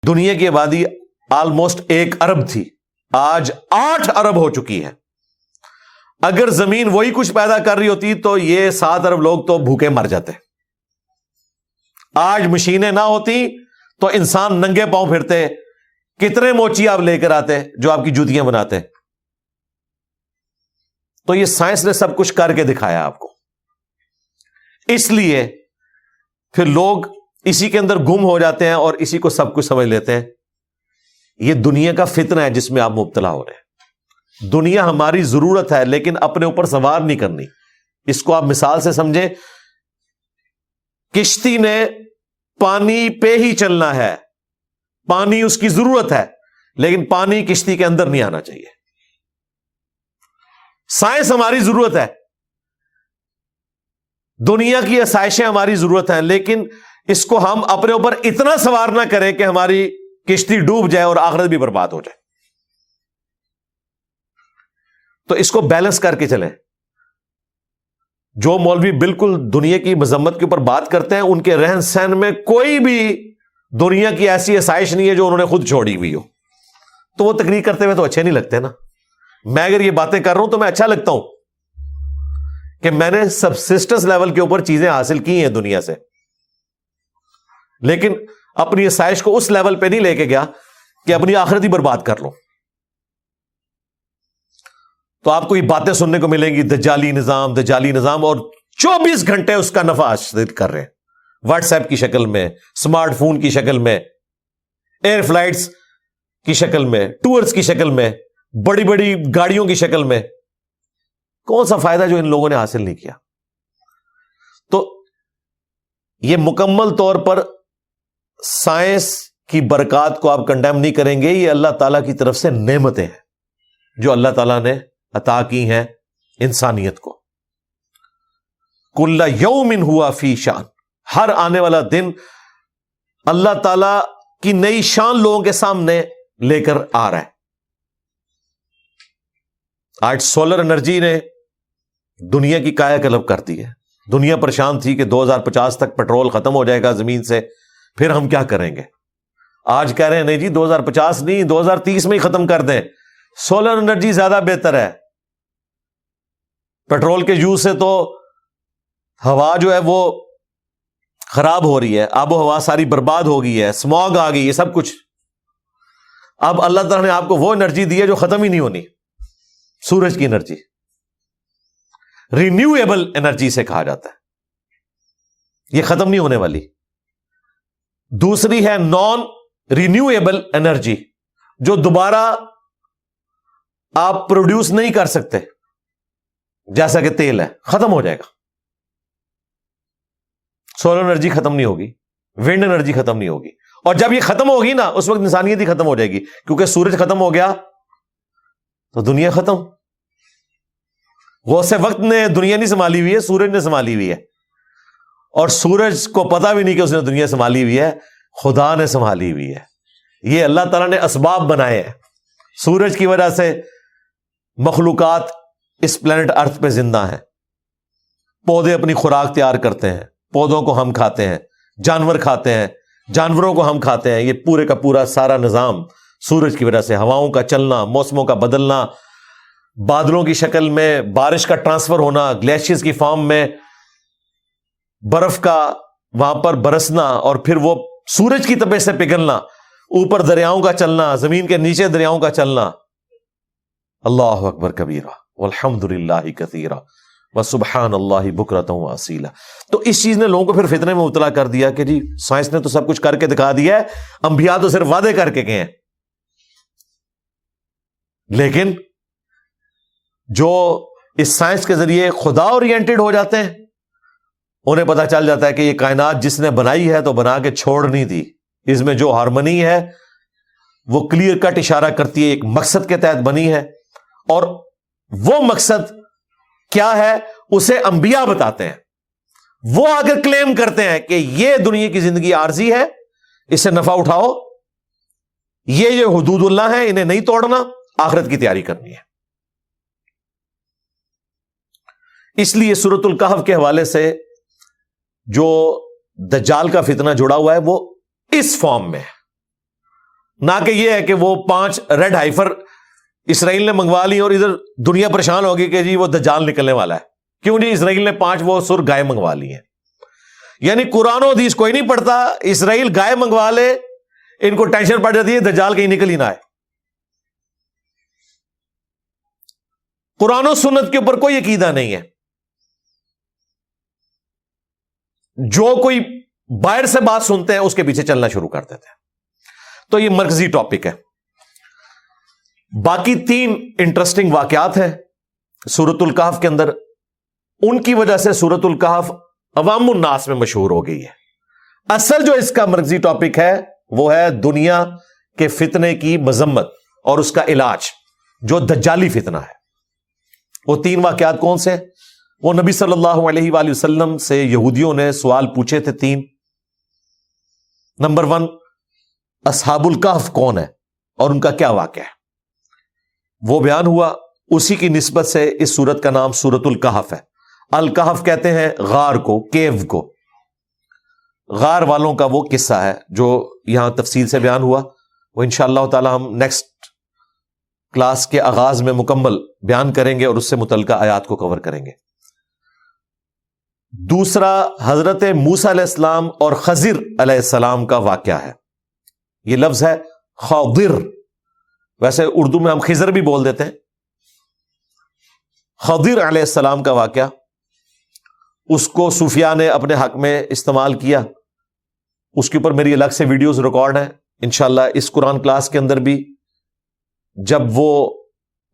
دنیا کی آبادی آلموسٹ 1 ارب تھی، آج 8 ارب ہو چکی ہے. اگر زمین وہی کچھ پیدا کر رہی ہوتی تو یہ 7 ارب لوگ تو بھوکے مر جاتے. آج مشینیں نہ ہوتی تو انسان ننگے پاؤں پھرتے. کتنے موچی آپ لے کر آتے جو آپ کی جوتیاں بناتے. تو یہ سائنس نے سب کچھ کر کے دکھایا آپ کو. اس لیے پھر لوگ اسی کے اندر گم ہو جاتے ہیں اور اسی کو سب کچھ سمجھ لیتے ہیں. یہ دنیا کا فتنہ ہے جس میں آپ مبتلا ہو رہے ہیں. دنیا ہماری ضرورت ہے لیکن اپنے اوپر سوار نہیں کرنی. اس کو آپ مثال سے سمجھیں، کشتی نے پانی پہ ہی چلنا ہے، پانی اس کی ضرورت ہے لیکن پانی کشتی کے اندر نہیں آنا چاہیے. سائنس ہماری ضرورت ہے، دنیا کی آسائشیں ہماری ضرورت ہیں، لیکن اس کو ہم اپنے اوپر اتنا سوار نہ کریں کہ ہماری کشتی ڈوب جائے اور آخرت بھی برباد ہو جائے. تو اس کو بیلنس کر کے چلیں. جو مولوی بالکل دنیا کی مذمت کے اوپر بات کرتے ہیں ان کے رہن سہن میں کوئی بھی دنیا کی ایسی آسائش نہیں ہے جو انہوں نے خود چھوڑی ہوئی ہو. تو وہ تقریر کرتے ہوئے تو اچھے نہیں لگتے نا. میں اگر یہ باتیں کر رہا ہوں تو میں اچھا لگتا ہوں کہ میں نے سبسسٹنس لیول کے اوپر چیزیں حاصل کی ہیں دنیا سے، لیکن اپنی آسائش کو اس لیول پہ نہیں لے کے گیا کہ اپنی آخرت ہی برباد کر لوں. تو آپ کو یہ باتیں سننے کو ملیں گی، دجالی نظام، دجالی نظام، اور 24 گھنٹے اس کا نفع حاصل کر رہے ہیں. واٹس ایپ کی شکل میں، اسمارٹ فون کی شکل میں، ایئر فلائٹس کی شکل میں، ٹورز کی شکل میں، بڑی بڑی گاڑیوں کی شکل میں. کون سا فائدہ جو ان لوگوں نے حاصل نہیں کیا؟ تو یہ مکمل طور پر سائنس کی برکات کو آپ کنڈیم نہیں کریں گے. یہ اللہ تعالیٰ کی طرف سے نعمتیں ہیں جو اللہ تعالیٰ نے عطا کی ہیں انسانیت کو. کل یوم ہوا فی شان، ہر آنے والا دن اللہ تعالی کی نئی شان لوگوں کے سامنے لے کر آ رہا ہے. آج سولر انرجی نے دنیا کی کایا کلپ کر دی ہے. دنیا پریشان تھی کہ 2050 تک پیٹرول ختم ہو جائے گا زمین سے, پھر ہم کیا کریں گے. آج کہہ رہے ہیں نہیں جی 2050 نہیں 2030 میں ہی ختم کر دیں, سولر انرجی زیادہ بہتر ہے. پیٹرول کے یوز سے تو ہوا جو ہے وہ خراب ہو رہی ہے, آب و ہوا ساری برباد ہو گئی ہے, اسموگ آ گئی ہے, سب کچھ. اب اللہ تعالیٰ نے آپ کو وہ انرجی دی ہے جو ختم ہی نہیں ہونی, سورج کی انرجی, رینیویبل انرجی سے کہا جاتا ہے, یہ ختم نہیں ہونے والی. دوسری ہے نان رینیویبل انرجی, جو دوبارہ آپ پروڈیوس نہیں کر سکتے, جیسا کہ تیل ہے, ختم ہو جائے گا. سولر انرجی ختم نہیں ہوگی, ونڈ انرجی ختم نہیں ہوگی, اور جب یہ ختم ہوگی نا اس وقت انسانیت ہی ختم ہو جائے گی, کیونکہ سورج ختم ہو گیا تو دنیا ختم. غوث وقت نے دنیا نہیں سنبھالی ہوئی ہے, سورج نے سنبھالی ہوئی ہے, اور سورج کو پتا بھی نہیں کہ اس نے دنیا سنبھالی ہوئی ہے, خدا نے سنبھالی ہوئی ہے. یہ اللہ تعالیٰ نے اسباب بنائے ہیں. سورج کی وجہ سے مخلوقات اس پلانٹ ارتھ پہ زندہ ہیں. پودے اپنی خوراک تیار کرتے ہیں, پودوں کو ہم کھاتے ہیں, جانور کھاتے ہیں, جانوروں کو ہم کھاتے ہیں. یہ پورے کا پورا سارا نظام سورج کی وجہ سے, ہواؤں کا چلنا, موسموں کا بدلنا, بادلوں کی شکل میں بارش کا ٹرانسفر ہونا, گلیشیئرز کی فارم میں برف کا وہاں پر برسنا, اور پھر وہ سورج کی طبیعت سے پگھلنا, اوپر دریاؤں کا چلنا, زمین کے نیچے دریاؤں کا چلنا. اللہ اکبر کبیرہ والحمد للہ کثیرہ وسبحان اللہ بکرۃ واصیلا. تو اس چیز نے لوگوں کو پھر فتنے میں مبتلا کر دیا کہ جی سائنس نے تو سب کچھ کر کے دکھا دیا ہے, انبیاء تو صرف وعدے کر کے گئے ہیں. لیکن جو اس سائنس کے ذریعے خدا اورینٹڈ ہو جاتے ہیں, انہیں پتا چل جاتا ہے کہ یہ کائنات جس نے بنائی ہے تو بنا کے چھوڑ نہیں دی. اس میں جو ہارمنی ہے وہ کلیئر کٹ اشارہ کرتی ہے, ایک مقصد کے تحت بنی ہے, اور وہ مقصد کیا ہے اسے انبیاء بتاتے ہیں. وہ اگر کلیم کرتے ہیں کہ یہ دنیا کی زندگی عارضی ہے, اس سے نفع اٹھاؤ, یہ حدود اللہ ہیں, انہیں نہیں توڑنا, آخرت کی تیاری کرنی ہے. اس لیے سورۃ الکہف کے حوالے سے جو دجال کا فتنہ جڑا ہوا ہے وہ اس فارم میں ہے, نہ کہ یہ ہے کہ وہ 5 ریڈ ہائفر اسرائیل نے منگوا لی اور ادھر دنیا پریشان ہوگی کہ جی وہ دجال نکلنے والا ہے. کیوں جی اسرائیل نے 5 وہ سر گائے منگوا لی ہیں. یعنی قرآن و حدیث کوئی نہیں پڑھتا, اسرائیل گائے منگوا لے, ان کو ٹینشن پڑ جاتی ہے دجال کہیں نکل ہی نہ آئے. قرآن و سنت کے اوپر کوئی عقیدہ نہیں ہے. جو کوئی باہر سے بات سنتے ہیں اس کے پیچھے چلنا شروع کر دیتے ہیں. تو یہ مرکزی ٹاپک ہے. باقی 3 انٹرسٹنگ واقعات ہیں سورۃ الکہف کے اندر, ان کی وجہ سے سورۃ الکہف عوام الناس میں مشہور ہو گئی ہے. اصل جو اس کا مرکزی ٹاپک ہے وہ ہے دنیا کے فتنے کی مذمت اور اس کا علاج, جو دجالی فتنہ ہے. وہ 3 واقعات کون سے؟ وہ نبی صلی اللہ علیہ وآلہ وسلم سے یہودیوں نے سوال پوچھے تھے 3. نمبر 1, اصحاب الکہف کون ہے اور ان کا کیا واقعہ ہے, وہ بیان ہوا. اسی کی نسبت سے اس سورت کا نام سورۃ الکہف ہے. الکہف کہتے ہیں غار کو, کیو کو. غار والوں کا وہ قصہ ہے جو یہاں تفصیل سے بیان ہوا. وہ انشاءاللہ تعالی ہم نیکسٹ کلاس کے آغاز میں مکمل بیان کریں گے اور اس سے متعلقہ آیات کو کور کریں گے. دوسرا حضرت موسیٰ علیہ السلام اور خضر علیہ السلام کا واقعہ ہے. یہ لفظ ہے خضر, ویسے اردو میں ہم خضر بھی بول دیتے ہیں. خضر علیہ السلام کا واقعہ, اس کو صوفیاء نے اپنے حق میں استعمال کیا. اس کے اوپر میری الگ سے ویڈیوز ریکارڈ ہیں. انشاءاللہ اس قرآن کلاس کے اندر بھی جب وہ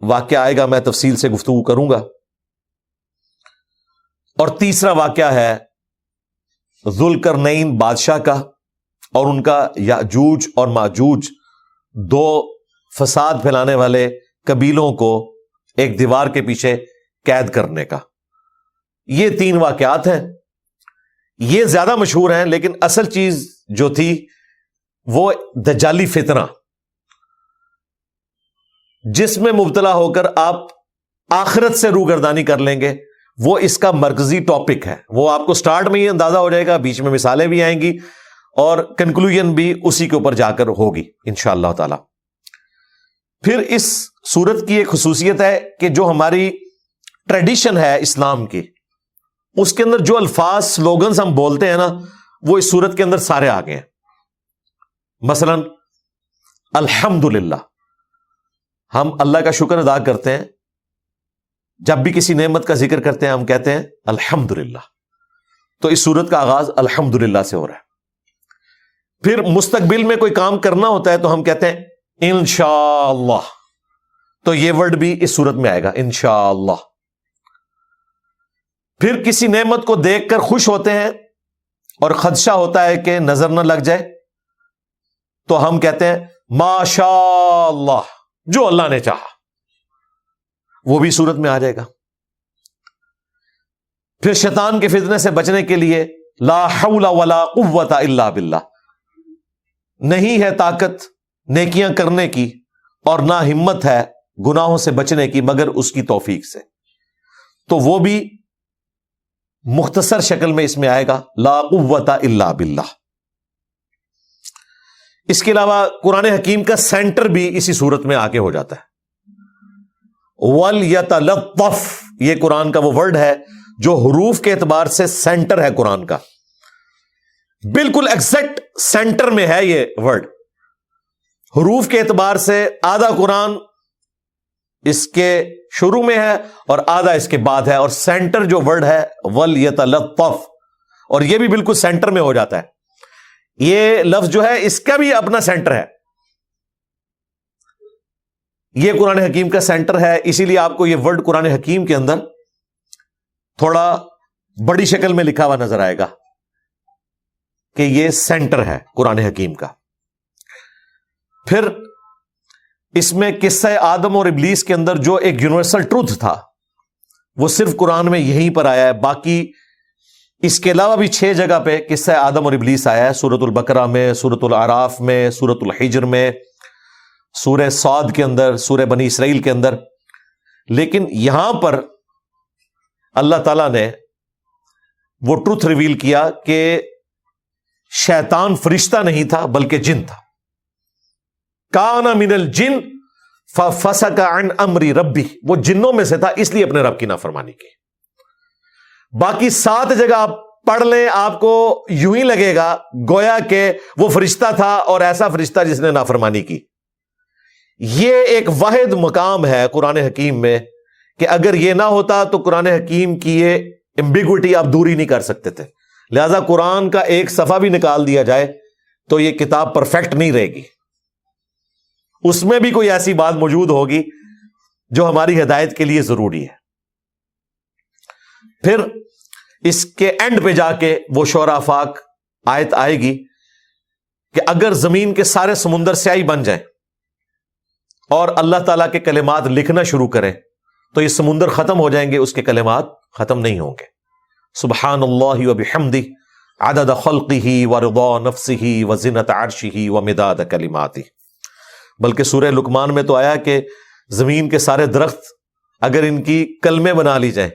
واقعہ آئے گا میں تفصیل سے گفتگو کروں گا. اور تیسرا واقعہ ہے ذوالقرنین بادشاہ کا, اور ان کا یاجوج اور ماجوج 2 فساد پھیلانے والے قبیلوں کو ایک دیوار کے پیچھے قید کرنے کا. یہ 3 واقعات ہیں. یہ زیادہ مشہور ہیں, لیکن اصل چیز جو تھی وہ دجالی فتنہ جس میں مبتلا ہو کر آپ آخرت سے روگردانی کر لیں گے، وہ اس کا مرکزی ٹاپک ہے. وہ آپ کو سٹارٹ میں ہی اندازہ ہو جائے گا، بیچ میں مثالیں بھی آئیں گی اور کنکلوژن بھی اسی کے اوپر جا کر ہوگی انشاءاللہ تعالی. پھر اس سورت کی ایک خصوصیت ہے کہ جو ہماری ٹریڈیشن ہے اسلام کی، اس کے اندر جو الفاظ سلوگنز ہم بولتے ہیں نا، وہ اس سورت کے اندر سارے آ گئے ہیں. مثلا الحمدللہ، ہم اللہ کا شکر ادا کرتے ہیں. جب بھی کسی نعمت کا ذکر کرتے ہیں ہم کہتے ہیں الحمدللہ. تو اس سورت کا آغاز الحمدللہ سے ہو رہا ہے. پھر مستقبل میں کوئی کام کرنا ہوتا ہے تو ہم کہتے ہیں انشاءاللہ. تو یہ ورڈ بھی اس سورت میں آئے گا انشاءاللہ. پھر کسی نعمت کو دیکھ کر خوش ہوتے ہیں اور خدشہ ہوتا ہے کہ نظر نہ لگ جائے تو ہم کہتے ہیں ماشاءاللہ، جو اللہ نے چاہا. وہ بھی صورت میں آ جائے گا. پھر شیطان کے فتنے سے بچنے کے لیے لا حول ولا قوت الا باللہ، نہیں ہے طاقت نیکیاں کرنے کی اور نہ ہمت ہے گناہوں سے بچنے کی مگر اس کی توفیق سے. تو وہ بھی مختصر شکل میں اس میں آئے گا لا قوت الا باللہ. اس کے علاوہ قرآن حکیم کا سینٹر بھی اسی صورت میں آگے ہو جاتا ہے. وَلْيَتَلَطَّفْ، یہ قرآن کا وہ ورڈ ہے جو حروف کے اعتبار سے سینٹر ہے قرآن کا، بالکل ایگزیکٹ سینٹر میں ہے یہ ورڈ. حروف کے اعتبار سے آدھا قرآن اس کے شروع میں ہے اور آدھا اس کے بعد ہے، اور سینٹر جو ورڈ ہے وَلْيَتَلَطَّفْ، اور یہ بھی بالکل سینٹر میں ہو جاتا ہے. یہ لفظ جو ہے اس کا بھی اپنا سینٹر ہے. یہ قرآن حکیم کا سینٹر ہے، اسی لیے آپ کو یہ ورڈ قرآن حکیم کے اندر تھوڑا بڑی شکل میں لکھا ہوا نظر آئے گا کہ یہ سینٹر ہے قرآن حکیم کا. پھر اس میں قصہ آدم اور ابلیس کے اندر جو ایک یونیورسل ٹروتھ تھا وہ صرف قرآن میں یہیں پر آیا ہے. باقی اس کے علاوہ بھی 6 جگہ پہ قصہ آدم اور ابلیس آیا ہے، سورۃ البقرہ میں، سورۃ الاعراف میں، سورۃ الحجر میں، سورہ صاد کے اندر، سورہ بنی اسرائیل کے اندر. لیکن یہاں پر اللہ تعالیٰ نے وہ ٹروتھ ریویل کیا کہ شیطان فرشتہ نہیں تھا بلکہ جن تھا. کان من الجن ففسق عن امر ربی، وہ جنوں میں سے تھا اس لیے اپنے رب کی نافرمانی کی. باقی 7 جگہ آپ پڑھ لیں آپ کو یوں ہی لگے گا گویا کہ وہ فرشتہ تھا اور ایسا فرشتہ جس نے نافرمانی کی. یہ ایک واحد مقام ہے قرآن حکیم میں کہ اگر یہ نہ ہوتا تو قرآن حکیم کی یہ ایمبیگوٹی آپ دوری نہیں کر سکتے تھے. لہذا قرآن کا ایک صفحہ بھی نکال دیا جائے تو یہ کتاب پرفیکٹ نہیں رہے گی. اس میں بھی کوئی ایسی بات موجود ہوگی جو ہماری ہدایت کے لیے ضروری ہے. پھر اس کے اینڈ پہ جا کے وہ شعراء آفاق آیت آئے گی کہ اگر زمین کے سارے سمندر سیاہی بن جائیں اور اللہ تعالیٰ کے کلمات لکھنا شروع کریں تو یہ سمندر ختم ہو جائیں گے، اس کے کلمات ختم نہیں ہوں گے. سبحان اللہ وبحمدہ عدد خلقہ ورضا نفسہ وزنۃ عرشہ ومداد کلماتہ. بلکہ سورہ لقمان میں تو آیا کہ زمین کے سارے درخت اگر ان کی کلمیں بنا لی جائیں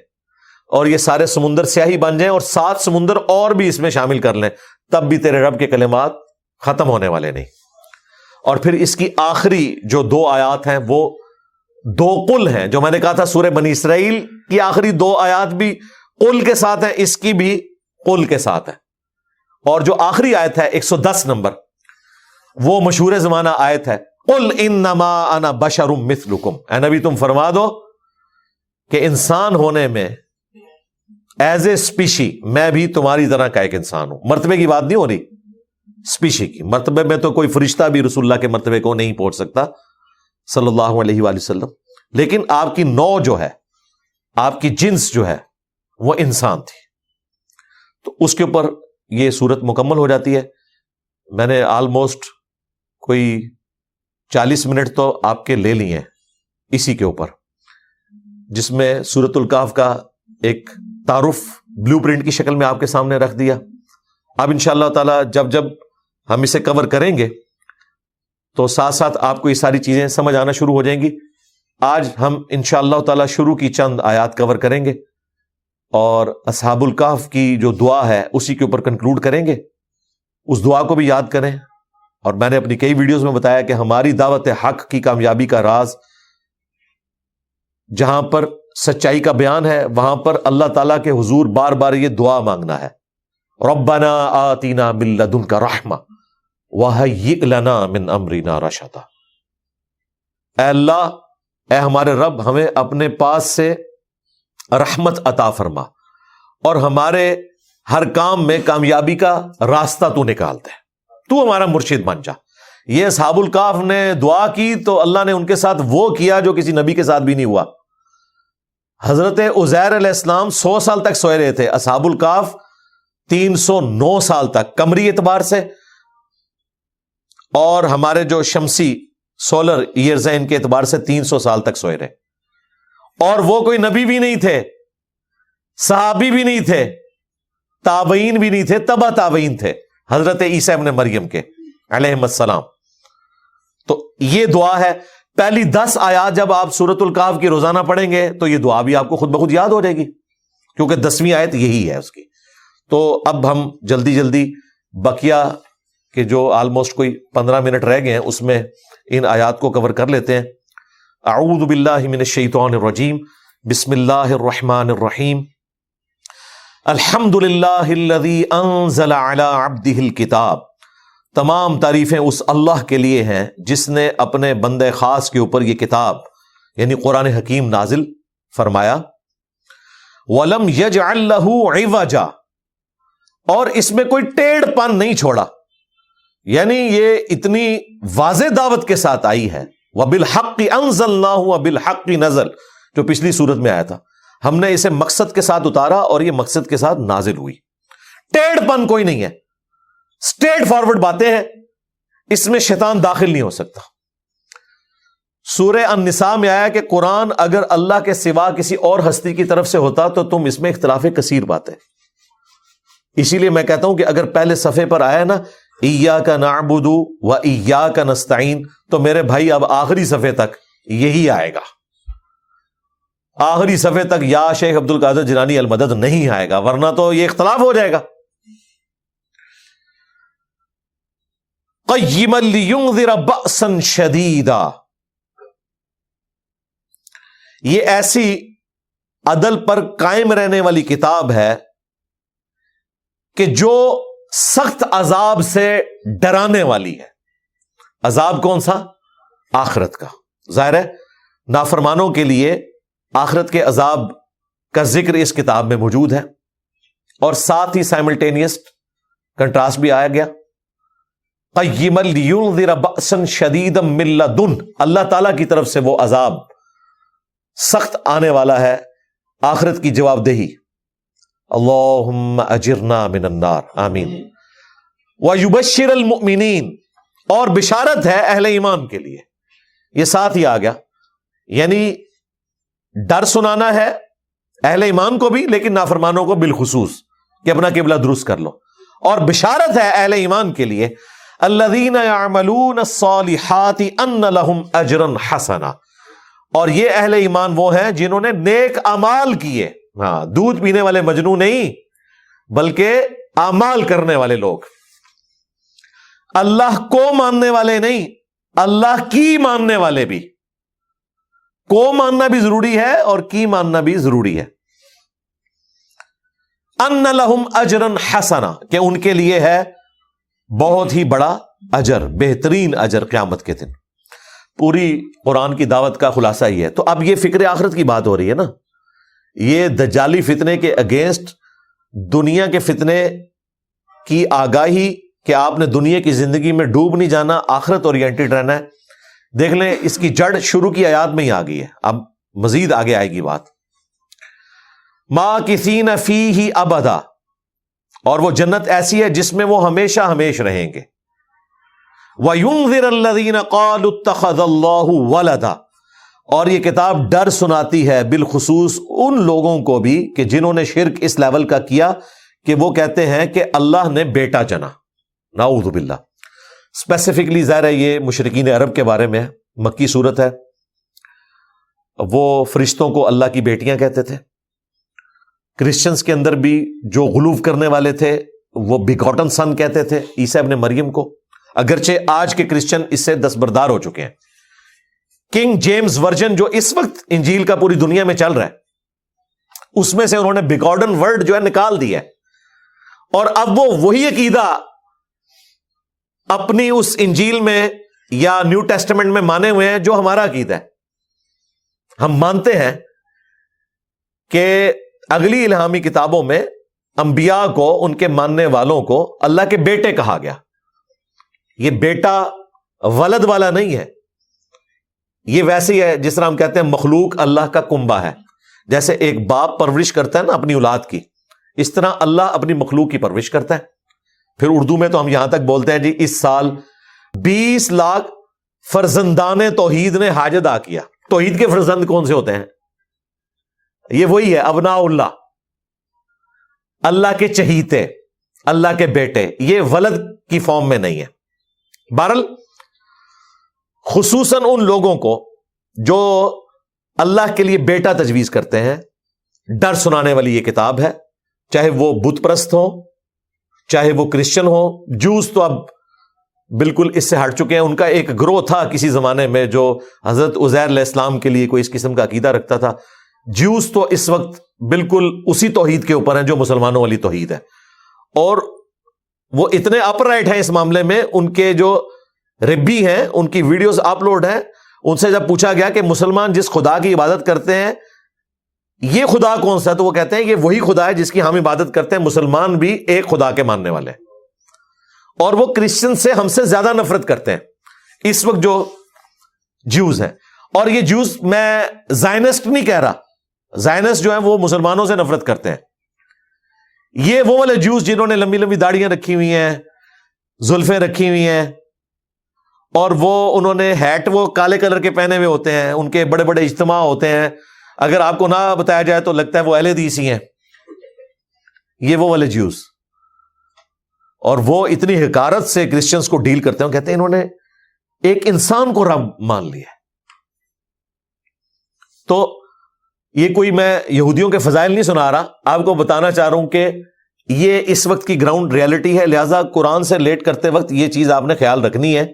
اور یہ سارے سمندر سیاہی بن جائیں اور 7 سمندر اور بھی اس میں شامل کر لیں تب بھی تیرے رب کے کلمات ختم ہونے والے نہیں. اور پھر اس کی آخری جو 2 آیات ہیں وہ 2 قل ہیں. جو میں نے کہا تھا سورہ بنی اسرائیل کی آخری 2 آیات بھی قل کے ساتھ ہیں، اس کی بھی قل کے ساتھ ہے. اور جو آخری آیت ہے 110 نمبر، وہ مشہور زمانہ آیت ہے قل انما انا بشر مثلکم. اے نبی تم فرما دو کہ انسان ہونے میں ایز اے اسپیشی میں بھی تمہاری طرح کا ایک انسان ہوں. مرتبے کی بات نہیں ہو رہی، اسپیشی کی. مرتبے میں تو کوئی فرشتہ بھی رسول اللہ کے مرتبے کو نہیں پہنچ سکتا صلی اللہ علیہ وآلہ وسلم، لیکن آپ کی نوع جو ہے، آپ کی جنس جو ہے وہ انسان تھی. تو اس کے اوپر یہ صورت مکمل ہو جاتی ہے. میں نے آلموسٹ کوئی 40 منٹ تو آپ کے لے لیے ہیں اسی کے اوپر، جس میں سورۃ الکہف کا ایک تعارف بلو پرنٹ کی شکل میں آپ کے سامنے رکھ دیا. اب انشاءاللہ تعالی جب جب ہم اسے کور کریں گے تو ساتھ ساتھ آپ کو یہ ساری چیزیں سمجھ آنا شروع ہو جائیں گی. آج ہم انشاءاللہ تعالی شروع کی چند آیات کور کریں گے اور اصحاب الکہف کی جو دعا ہے اسی کے اوپر کنکلوڈ کریں گے. اس دعا کو بھی یاد کریں. اور میں نے اپنی کئی ویڈیوز میں بتایا کہ ہماری دعوت حق کی کامیابی کا راز جہاں پر سچائی کا بیان ہے وہاں پر اللہ تعالیٰ کے حضور بار بار یہ دعا مانگنا ہے. ربنا آتینا من لدنک رحمہ وہیئ لنا من امرنا رشدا. اے اللہ، اے ہمارے رب، ہمیں اپنے پاس سے رحمت عطا فرما اور ہمارے ہر کام میں کامیابی کا راستہ تو نکالتے ہیں، تو ہمارا مرشد بن جا. یہ اصحاب الکہف نے دعا کی تو اللہ نے ان کے ساتھ وہ کیا جو کسی نبی کے ساتھ بھی نہیں ہوا. حضرت عزیر علیہ السلام 100 سال تک سوئے رہے تھے، اصحاب الکہف 309 سال تک قمری اعتبار سے، اور ہمارے جو شمسی سولر ایئرز ہیں ان کے اعتبار سے 300 سال تک سوئے رہے. اور وہ کوئی نبی بھی نہیں تھے، صحابی بھی نہیں تھے، تابعین بھی نہیں تھے، تبع تابعین تھے حضرت عیسیٰ ابن مریم کے علیہ السلام. تو یہ دعا ہے. پہلی 10 آیات جب آپ سورۃ الکہف کی روزانہ پڑھیں گے تو یہ دعا بھی آپ کو خود بخود یاد ہو جائے گی، کیونکہ 10ویں آیت یہی ہے اس کی. تو اب ہم جلدی جلدی بقیہ کہ جو آلموسٹ کوئی 15 منٹ رہ گئے ہیں اس میں ان آیات کو کور کر لیتے ہیں. اعوذ باللہ من الشیطان الرجیم، بسم اللہ الرحمن الرحیم. الحمد للہ الذی انزل علی عبدہ الکتاب. تمام تعریفیں اس اللہ کے لیے ہیں جس نے اپنے بندے خاص کے اوپر یہ کتاب یعنی قرآن حکیم نازل فرمایا. وَلَمْ يَجْعَلْ لَهُ عِوَجًا، اور اس میں کوئی ٹیڑھ پن نہیں چھوڑا، یعنی یہ اتنی واضح دعوت کے ساتھ آئی ہے. وَبِالْحَقِّ أَنزَلْنَاهُ وَبِالْحَقِّ نَزَلَ، جو پچھلی صورت میں آیا تھا. ہم نے اسے مقصد کے ساتھ اتارا اور یہ مقصد کے ساتھ نازل ہوئی. ٹیڑھ پن کوئی نہیں ہے، اسٹریٹ فارورڈ باتیں ہیں، اس میں شیطان داخل نہیں ہو سکتا. سورہ النساء میں آیا کہ قرآن اگر اللہ کے سوا کسی اور ہستی کی طرف سے ہوتا تو تم اس میں اختلاف کثیر باتیں. اسی لیے میں کہتا ہوں کہ اگر پہلے صفحے پر آیا نا ایاک نعبد و ایاک نستعین، تو میرے بھائی اب آخری صفحے تک یہی آئے گا. آخری صفحے تک یا شیخ عبد القادر جیلانی المدد نہیں آئے گا، ورنہ تو یہ اختلاف ہو جائے گا. قیما لینذر بأسا شدیدا، یہ ایسی عدل پر قائم رہنے والی کتاب ہے کہ جو سخت عذاب سے ڈرانے والی ہے. عذاب کون سا؟ آخرت کا. ظاہر ہے نافرمانوں کے لیے آخرت کے عذاب کا ذکر اس کتاب میں موجود ہے، اور ساتھ ہی سائملٹینیس کنٹراسٹ بھی آیا گیا. قیما لینذر بأسا شدیدا من لدن، اللہ تعالیٰ کی طرف سے وہ عذاب سخت آنے والا ہے، آخرت کی جواب دہی. اللہم اجرنا من النار، آمین. وَيُبَشِّرَ الْمُؤْمِنِينَ، اور بشارت ہے اہل ایمان کے لیے. یہ ساتھ ہی آ گیا، یعنی ڈر سنانا ہے اہل ایمان کو بھی لیکن نافرمانوں کو بالخصوص کہ اپنا قبلہ درست کر لو. اور بشارت ہے اہل ایمان کے لیے الذین یعملون الصالحات ان لہم اجرا حسنا، اور یہ اہل ایمان وہ ہیں جنہوں نے نیک اعمال کیے. ہاں، دودھ پینے والے مجنو نہیں بلکہ اعمال کرنے والے لوگ، اللہ کو ماننے والے نہیں، اللہ کی ماننے والے بھی. کو ماننا بھی ضروری ہے اور کی ماننا بھی ضروری ہے. ان لہم اجرا حسنا، کہ ان کے لیے ہے بہت ہی بڑا اجر، بہترین اجر قیامت کے دن. پوری قرآن کی دعوت کا خلاصہ یہ ہے. تو اب یہ فکر آخرت کی بات ہو رہی ہے نا، یہ دجالی فتنے کے اگینسٹ دنیا کے فتنے کی آگاہی کہ آپ نے دنیا کی زندگی میں ڈوب نہیں جانا، آخرت اورینٹڈ رہنا ہے. دیکھ لیں اس کی جڑ شروع کی آیات میں ہی آ گئی ہے، اب مزید آگے آئے گی بات. ماکثین فیہ ابدا، اور وہ جنت ایسی ہے جس میں وہ ہمیشہ ہمیش رہیں گے. وَيُنذِرَ الَّذِينَ قَالُوا اتَّخَذَ اللَّهُ وَلَدًا، اور یہ کتاب ڈر سناتی ہے بالخصوص ان لوگوں کو بھی کہ جنہوں نے شرک اس لیول کا کیا کہ وہ کہتے ہیں کہ اللہ نے بیٹا چنا. نعوذ باللہ. اسپیسیفکلی ظاہر ہے یہ مشرکین عرب کے بارے میں مکی صورت ہے. وہ فرشتوں کو اللہ کی بیٹیاں کہتے تھے. کرسچنز کے اندر بھی جو غلو کرنے والے تھے وہ بیگاٹن سن کہتے تھے عیسیٰ ابن مریم کو، اگرچہ آج کے کرسچن اس سے دستبردار ہو چکے ہیں. کنگ جیمز ورژن جو اس وقت انجیل کا پوری دنیا میں چل رہا ہے، اس میں سے انہوں نے بیگاٹن ورڈ جو ہے نکال دیا ہے، اور اب وہ وہی عقیدہ اپنی اس انجیل میں یا نیو ٹیسٹمنٹ میں مانے ہوئے ہیں جو ہمارا عقیدہ ہے. ہم مانتے ہیں کہ اگلی الہامی کتابوں میں انبیاء کو، ان کے ماننے والوں کو اللہ کے بیٹے کہا گیا. یہ بیٹا ولد والا نہیں ہے، یہ ویسے ہی ہے جس طرح ہم کہتے ہیں مخلوق اللہ کا کنبہ ہے. جیسے ایک باپ پرورش کرتا ہے نا اپنی اولاد کی، اس طرح اللہ اپنی مخلوق کی پرورش کرتا ہے. پھر اردو میں تو ہم یہاں تک بولتے ہیں جی اس سال 20 لاکھ فرزندان توحید نے حاج ادا کیا. توحید کے فرزند کون سے ہوتے ہیں؟ یہ وہی ہے ابناء اللہ، اللہ کے چہیتے، اللہ کے بیٹے. یہ ولد کی فارم میں نہیں ہے. بہرحال خصوصاً ان لوگوں کو جو اللہ کے لیے بیٹا تجویز کرتے ہیں، ڈر سنانے والی یہ کتاب ہے. چاہے وہ بت پرست ہو، چاہے وہ کرسچن ہو. جوز تو اب بالکل اس سے ہٹ چکے ہیں. ان کا ایک گروہ تھا کسی زمانے میں جو حضرت عزیر علیہ السلام کے لیے کوئی اس قسم کا عقیدہ رکھتا تھا. جیوز تو اس وقت بالکل اسی توحید کے اوپر ہیں جو مسلمانوں والی توحید ہے، اور وہ اتنے اپ رائٹ ہیں اس معاملے میں. ان کے جو ربی ہیں ان کی ویڈیوز اپلوڈ ہیں. ان سے جب پوچھا گیا کہ مسلمان جس خدا کی عبادت کرتے ہیں یہ خدا کون سا ہے، تو وہ کہتے ہیں یہ وہی خدا ہے جس کی ہم عبادت کرتے ہیں. مسلمان بھی ایک خدا کے ماننے والے ہیں، اور وہ کرسچن سے ہم سے زیادہ نفرت کرتے ہیں اس وقت جو جیوز ہیں. اور یہ جیوز میں زائنسٹ نہیں کہہ رہا، زائنسٹ جو ہیں وہ مسلمانوں سے نفرت کرتے ہیں. یہ وہ والے جیوز جنہوں نے لمبی لمبی داڑیاں رکھی ہوئی ہیں، زلفیں رکھی ہوئی ہیں، اور وہ انہوں نے ہیٹ وہ کالے کلر کے پہنے ہوئے ہوتے ہیں. ان کے بڑے بڑے اجتماع ہوتے ہیں، اگر آپ کو نہ بتایا جائے تو لگتا ہے وہ اہل حدیث ہی ہیں. یہ وہ والے جیوز، اور وہ اتنی حقارت سے کرسچنز کو ڈیل کرتے ہیں. کہتے ہیں انہوں نے ایک انسان کو رب مان لیا. تو یہ کوئی میں یہودیوں کے فضائل نہیں سنا رہا، آپ کو بتانا چاہ رہا ہوں کہ یہ اس وقت کی گراؤنڈ ریالٹی ہے. لہذا قرآن سے ریلیٹ کرتے وقت یہ چیز آپ نے خیال رکھنی ہے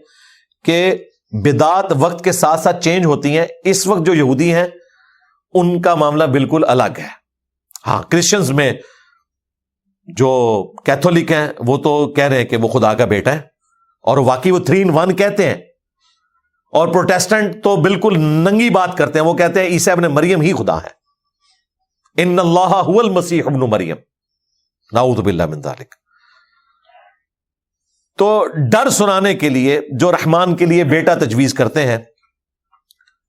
کہ بدعات وقت کے ساتھ ساتھ چینج ہوتی ہیں. اس وقت جو یہودی ہیں ان کا معاملہ بالکل الگ ہے. ہاں کرسچنز میں جو کیتھولک ہیں وہ تو کہہ رہے ہیں کہ وہ خدا کا بیٹا ہے، اور واقعی وہ 3 in 1 کہتے ہیں. اور پروٹیسٹنٹ تو بالکل ننگی بات کرتے ہیں، وہ کہتے ہیں عیسیٰ ابن مریم ہی خدا ہے. ان اللہ هو المسیح ابن مریم، نعوذ باللہ من ذالک. تو ڈر سنانے کے لیے جو رحمان کے لیے بیٹا تجویز کرتے ہیں،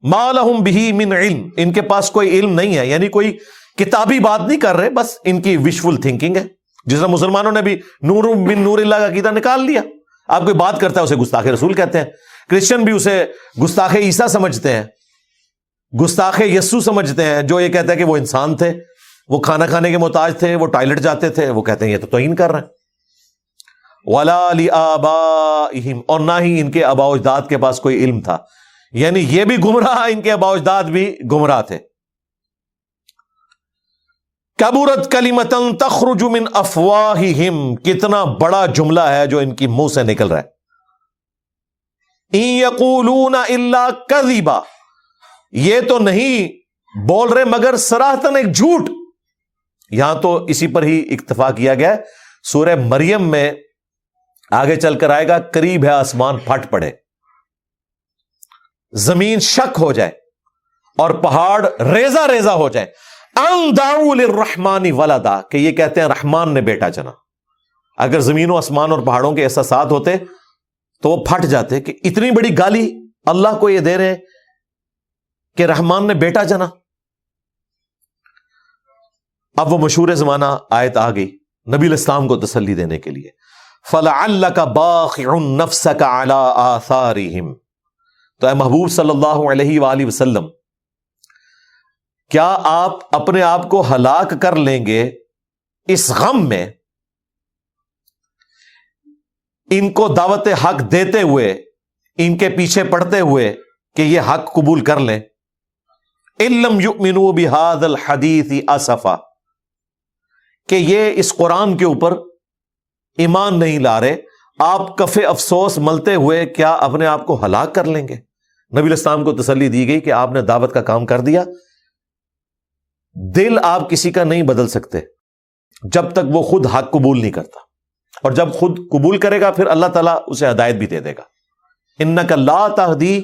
ما لہم بہ من علم، ان کے پاس کوئی علم نہیں ہے، یعنی کوئی کتابی بات نہیں کر رہے، بس ان کی وشفل تھنکنگ ہے. جس طرح مسلمانوں نے بھی نور من نور اللہ کا عقیدہ نکال لیا. آپ کوئی بات کرتا ہے اسے گستاخ رسول کہتے ہیں. کرسچن بھی اسے گستاخ عیسیٰ سمجھتے ہیں، گستاخ یسوع سمجھتے ہیں، جو یہ کہتا ہے کہ وہ انسان تھے، وہ کھانا کھانے کے محتاج تھے، وہ ٹوائلٹ جاتے تھے. وہ کہتے ہیں یہ تو توہین کر رہے ہیں. وَلَا لِآبَائِهِمْ، اور نہ ہی ان کے آباء و اجداد کے پاس کوئی علم تھا. یعنی یہ بھی گمراہ، ان کے آباء و اجداد بھی گمراہ تھے. کبرت کلمۃ تخرج من افواہہم، کتنا بڑا جملہ ہے جو ان کی منہ سے نکل رہا ہے. ان یقولون الا کذبا، یہ تو نہیں بول رہے مگر صراحتاً ایک جھوٹ. یہاں تو اسی پر ہی اکتفا کیا گیا ہے. سورہ مریم میں آگے چل کر آئے گا، قریب ہے آسمان پھٹ پڑے، زمین شک ہو جائے، اور پہاڑ ریزہ ریزہ ہو جائے. ان دعوا للرحمن ولدا، کہ یہ کہتے ہیں رحمان نے بیٹا چنا. اگر زمین و آسمان اور پہاڑوں کے احساسات ہوتے تو وہ پھٹ جاتے کہ اتنی بڑی گالی اللہ کو یہ دے رہے ہیں کہ رحمان نے بیٹا چنا. اب وہ مشہور زمانہ آیت آ گئی نبی علیہ السلام کو تسلی دینے کے لیے، فَلَعَلَّكَ بَاخِعٌ نَفْسَكَ عَلَىٰ آثَارِهِمْ. تو اے محبوب صلی اللہ علیہ وآلہ وسلم، کیا آپ اپنے آپ کو ہلاک کر لیں گے اس غم میں، ان کو دعوت حق دیتے ہوئے، ان کے پیچھے پڑتے ہوئے کہ یہ حق قبول کر لیں، ان لم یؤمنوا بہذا الحدیث اسفا، کہ یہ اس قرآن کے اوپر ایمان نہیں لا رہے، آپ کف افسوس ملتے ہوئے کیا اپنے آپ کو ہلاک کر لیں گے؟ نبی علیہ السلام کو تسلی دی گئی کہ آپ نے دعوت کا کام کر دیا، دل آپ کسی کا نہیں بدل سکتے جب تک وہ خود حق قبول نہیں کرتا، اور جب خود قبول کرے گا پھر اللہ تعالیٰ اسے ہدایت بھی دے دے گا۔ انک لا تہدی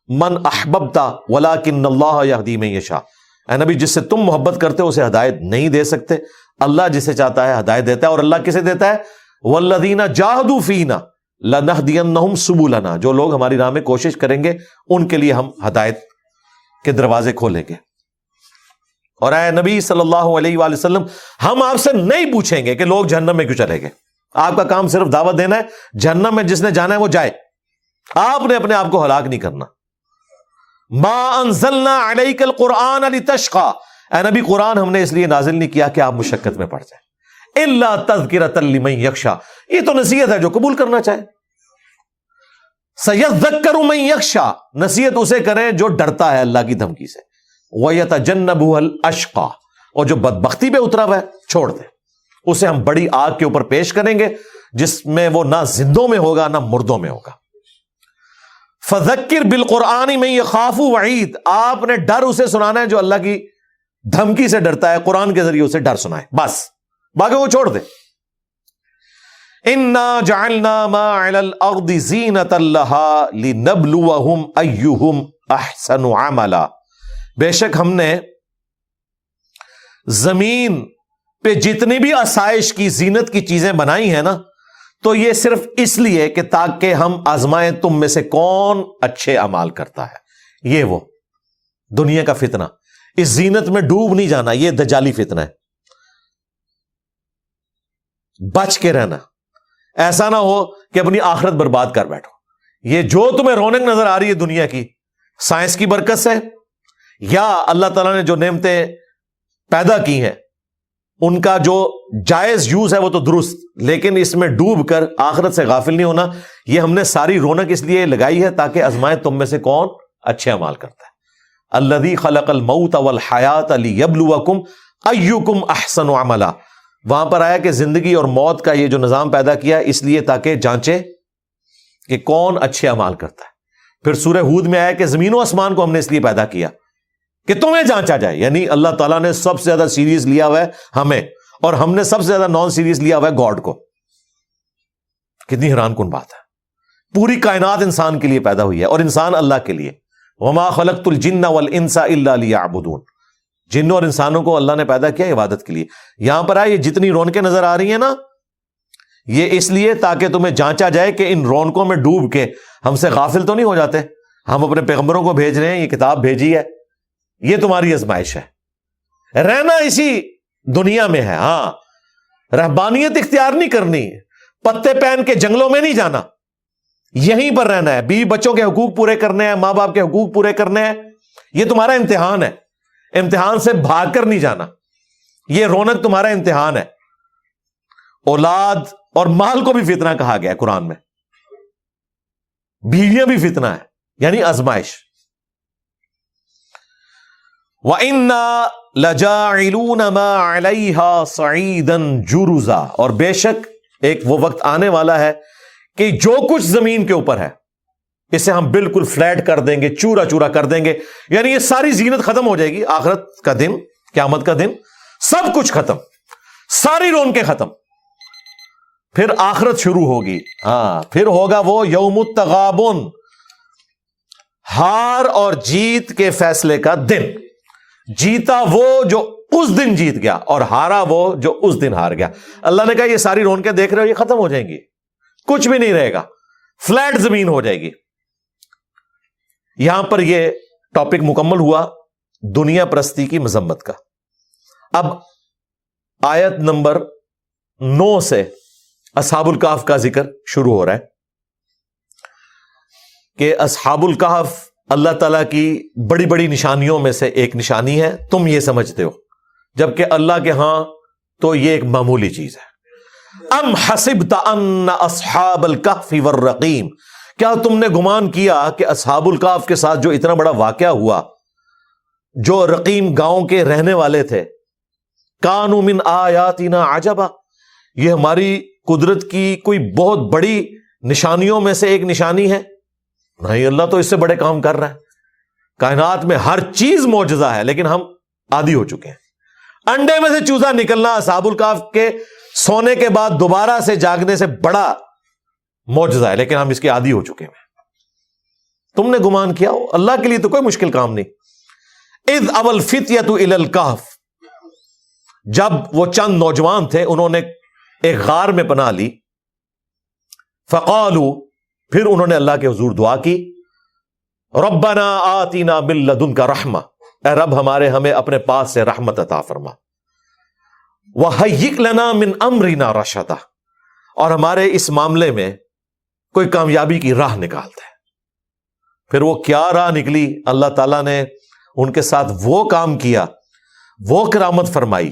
من احببت ولکن اللہ یہدی من یشاء، اے نبی جس سے تم محبت کرتے ہو اسے ہدایت نہیں دے سکتے، اللہ جسے چاہتا ہے ہدایت دیتا ہے، اور اللہ کسے دیتا ہے؟ والذین جاہدوا فینا لنہدینہم سبلنا، جو لوگ ہماری راہ میں کوشش کریں گے ان کے لیے ہم ہدایت کے دروازے کھولیں گے۔ اور اے نبی صلی اللہ علیہ وآلہ وسلم، ہم آپ سے نہیں پوچھیں گے کہ لوگ جہنم میں کیوں چلے گئے، آپ کا کام صرف دعوت دینا ہے، جہنم میں جس نے جانا ہے وہ جائے، آپ نے اپنے آپ کو ہلاک نہیں کرنا۔ ما انزلنا علیک القرآن لتشقى، اے نبی قرآن ہم نے اس لیے نازل نہیں کیا کہ آپ مشقت میں پڑ جائیں، الا تذکرۃ لمن یخشی، یہ تو نصیحت ہے جو قبول کرنا چاہے۔ سیذکر من یخشی، نصیحت اسے کریں جو ڈرتا ہے اللہ کی دھمکی سے، ویتجنبها الاشقى، اور جو بدبختی پہ اترا ہوا ہے چھوڑ دیں، اسے ہم بڑی آگ کے اوپر پیش کریں گے جس میں وہ نہ زندوں میں ہوگا نہ مردوں میں ہوگا۔ فذکر بالقرآن من یخاف وعید، آپ نے ڈر اسے سنانا ہے جو اللہ کی دھمکی سے ڈرتا ہے، قرآن کے ذریعے اسے ڈر سنائے، بس باقی وہ چھوڑ دے۔ انا جعلنا ما علی الارض زینۃ لها لنبلوہم ایہم احسن عملا، بے شک ہم نے زمین پہ جتنی بھی آسائش کی زینت کی چیزیں بنائی ہیں نا، تو یہ صرف اس لیے کہ تاکہ ہم آزمائیں تم میں سے کون اچھے اعمال کرتا ہے۔ یہ وہ دنیا کا فتنہ، اس زینت میں ڈوب نہیں جانا، یہ دجالی فتنہ ہے، بچ کے رہنا، ایسا نہ ہو کہ اپنی آخرت برباد کر بیٹھو۔ یہ جو تمہیں رونق نظر آ رہی ہے دنیا کی، سائنس کی برکت سے یا اللہ تعالیٰ نے جو نعمتیں پیدا کی ہیں ان کا جو جائز یوز ہے وہ تو درست، لیکن اس میں ڈوب کر آخرت سے غافل نہیں ہونا۔ یہ ہم نے ساری رونق اس لیے لگائی ہے تاکہ آزمائے تم میں سے کون اچھے اعمال کرتا ہے۔ الذی خلق الموت والحیات لیبلوکم ایکم احسن عملا، وہاں پر آیا کہ زندگی اور موت کا یہ جو نظام پیدا کیا اس لیے تاکہ جانچے کہ کون اچھے اعمال کرتا ہے۔ پھر سورہ ہود میں آیا کہ زمین و آسمان کو ہم نے اس لیے پیدا کیا کہ تمہیں جانچا جائے، یعنی اللہ تعالیٰ نے سب سے زیادہ سیریس لیا ہوا ہے ہمیں، اور ہم نے سب سے زیادہ نان سیریس لیا ہوا ہے گاڈ کو۔ کتنی حیران کن بات ہے، پوری کائنات انسان کے لیے پیدا ہوئی ہے اور انسان اللہ کے لیے۔ وما خلقت الجن والانس الا لیعبدون، جنوں اور انسانوں کو اللہ نے پیدا کیا عبادت کے لیے۔ یہاں پر آئے یہ جتنی رونقیں نظر آ رہی ہیں نا، یہ اس لیے تاکہ تمہیں جانچا جائے کہ ان رونقوں میں ڈوب کے ہم سے غافل تو نہیں ہو جاتے۔ ہم اپنے پیغمبروں کو بھیج رہے ہیں، یہ کتاب بھیجی ہے، یہ تمہاری آزمائش ہے، رہنا اسی دنیا میں ہے، ہاں رہبانیت اختیار نہیں کرنی، پتے پہن کے جنگلوں میں نہیں جانا، یہیں پر رہنا ہے، بیوی بچوں کے حقوق پورے کرنے ہیں، ماں باپ کے حقوق پورے کرنے ہیں، یہ تمہارا امتحان ہے، امتحان سے بھاگ کر نہیں جانا، یہ رونق تمہارا امتحان ہے۔ اولاد اور مال کو بھی فتنہ کہا گیا ہے قرآن میں، بیویاں بھی فتنہ ہے، یعنی آزمائش۔ وَإِنَّا لَجَاعِلُونَ مَا عَلَيْهَا صَعِيدًا جُرُزًا، اور بے شک ایک وہ وقت آنے والا ہے کہ جو کچھ زمین کے اوپر ہے اسے ہم بالکل فلیٹ کر دیں گے، چورا چورا کر دیں گے، یعنی یہ ساری زینت ختم ہو جائے گی، آخرت کا دن، قیامت کا دن، سب کچھ ختم، ساری رونقیں ختم، پھر آخرت شروع ہوگی۔ ہاں پھر ہوگا وہ یوم التغابن، ہار اور جیت کے فیصلے کا دن، جیتا وہ جو اس دن جیت گیا اور ہارا وہ جو اس دن ہار گیا۔ اللہ نے کہا یہ ساری رونقیں دیکھ رہے ہو یہ ختم ہو جائیں گی، کچھ بھی نہیں رہے گا، فلیٹ زمین ہو جائے گی۔ یہاں پر یہ ٹاپک مکمل ہوا دنیا پرستی کی مذمت کا۔ اب آیت نمبر 9 سے اصحاب الکہف کا ذکر شروع ہو رہا ہے کہ اصحاب الکہف اللہ تعالیٰ کی بڑی بڑی نشانیوں میں سے ایک نشانی ہے، تم یہ سمجھتے ہو، جبکہ اللہ کے ہاں تو یہ ایک معمولی چیز ہے۔ ام حسبت ان اصحاب الکہف والرقیم، کیا تم نے گمان کیا کہ اصحاب الکہف کے ساتھ جو اتنا بڑا واقعہ ہوا، جو رقیم گاؤں کے رہنے والے تھے، کانوا من آیاتنا عجبا، یہ ہماری قدرت کی کوئی بہت بڑی نشانیوں میں سے ایک نشانی ہے؟ نہیں، اللہ تو اس سے بڑے کام کر رہا ہے، کائنات میں ہر چیز معجزہ ہے، لیکن ہم عادی ہو چکے ہیں۔ انڈے میں سے چوزا نکلنا اصحاب الکہف کے سونے کے بعد دوبارہ سے جاگنے سے بڑا معجزہ ہے، لیکن ہم اس کے عادی ہو چکے ہیں۔ تم نے گمان کیا ہو، اللہ کے لیے تو کوئی مشکل کام نہیں۔ اذ اوى الفتية الى الكهف، جب وہ چند نوجوان تھے، انہوں نے ایک غار میں پناہ لی، فقالوا، پھر انہوں نے اللہ کے حضور دعا کی، ربنا آتنا من لدنک رحمہ، اے رب ہمارے ہمیں اپنے پاس سے رحمت عطا فرما، وہیئ لنا من امرنا رشدا، اور ہمارے اس معاملے میں کوئی کامیابی کی راہ نکالتے ہیں۔ پھر وہ کیا راہ نکلی؟ اللہ تعالیٰ نے ان کے ساتھ وہ کام کیا، وہ کرامت فرمائی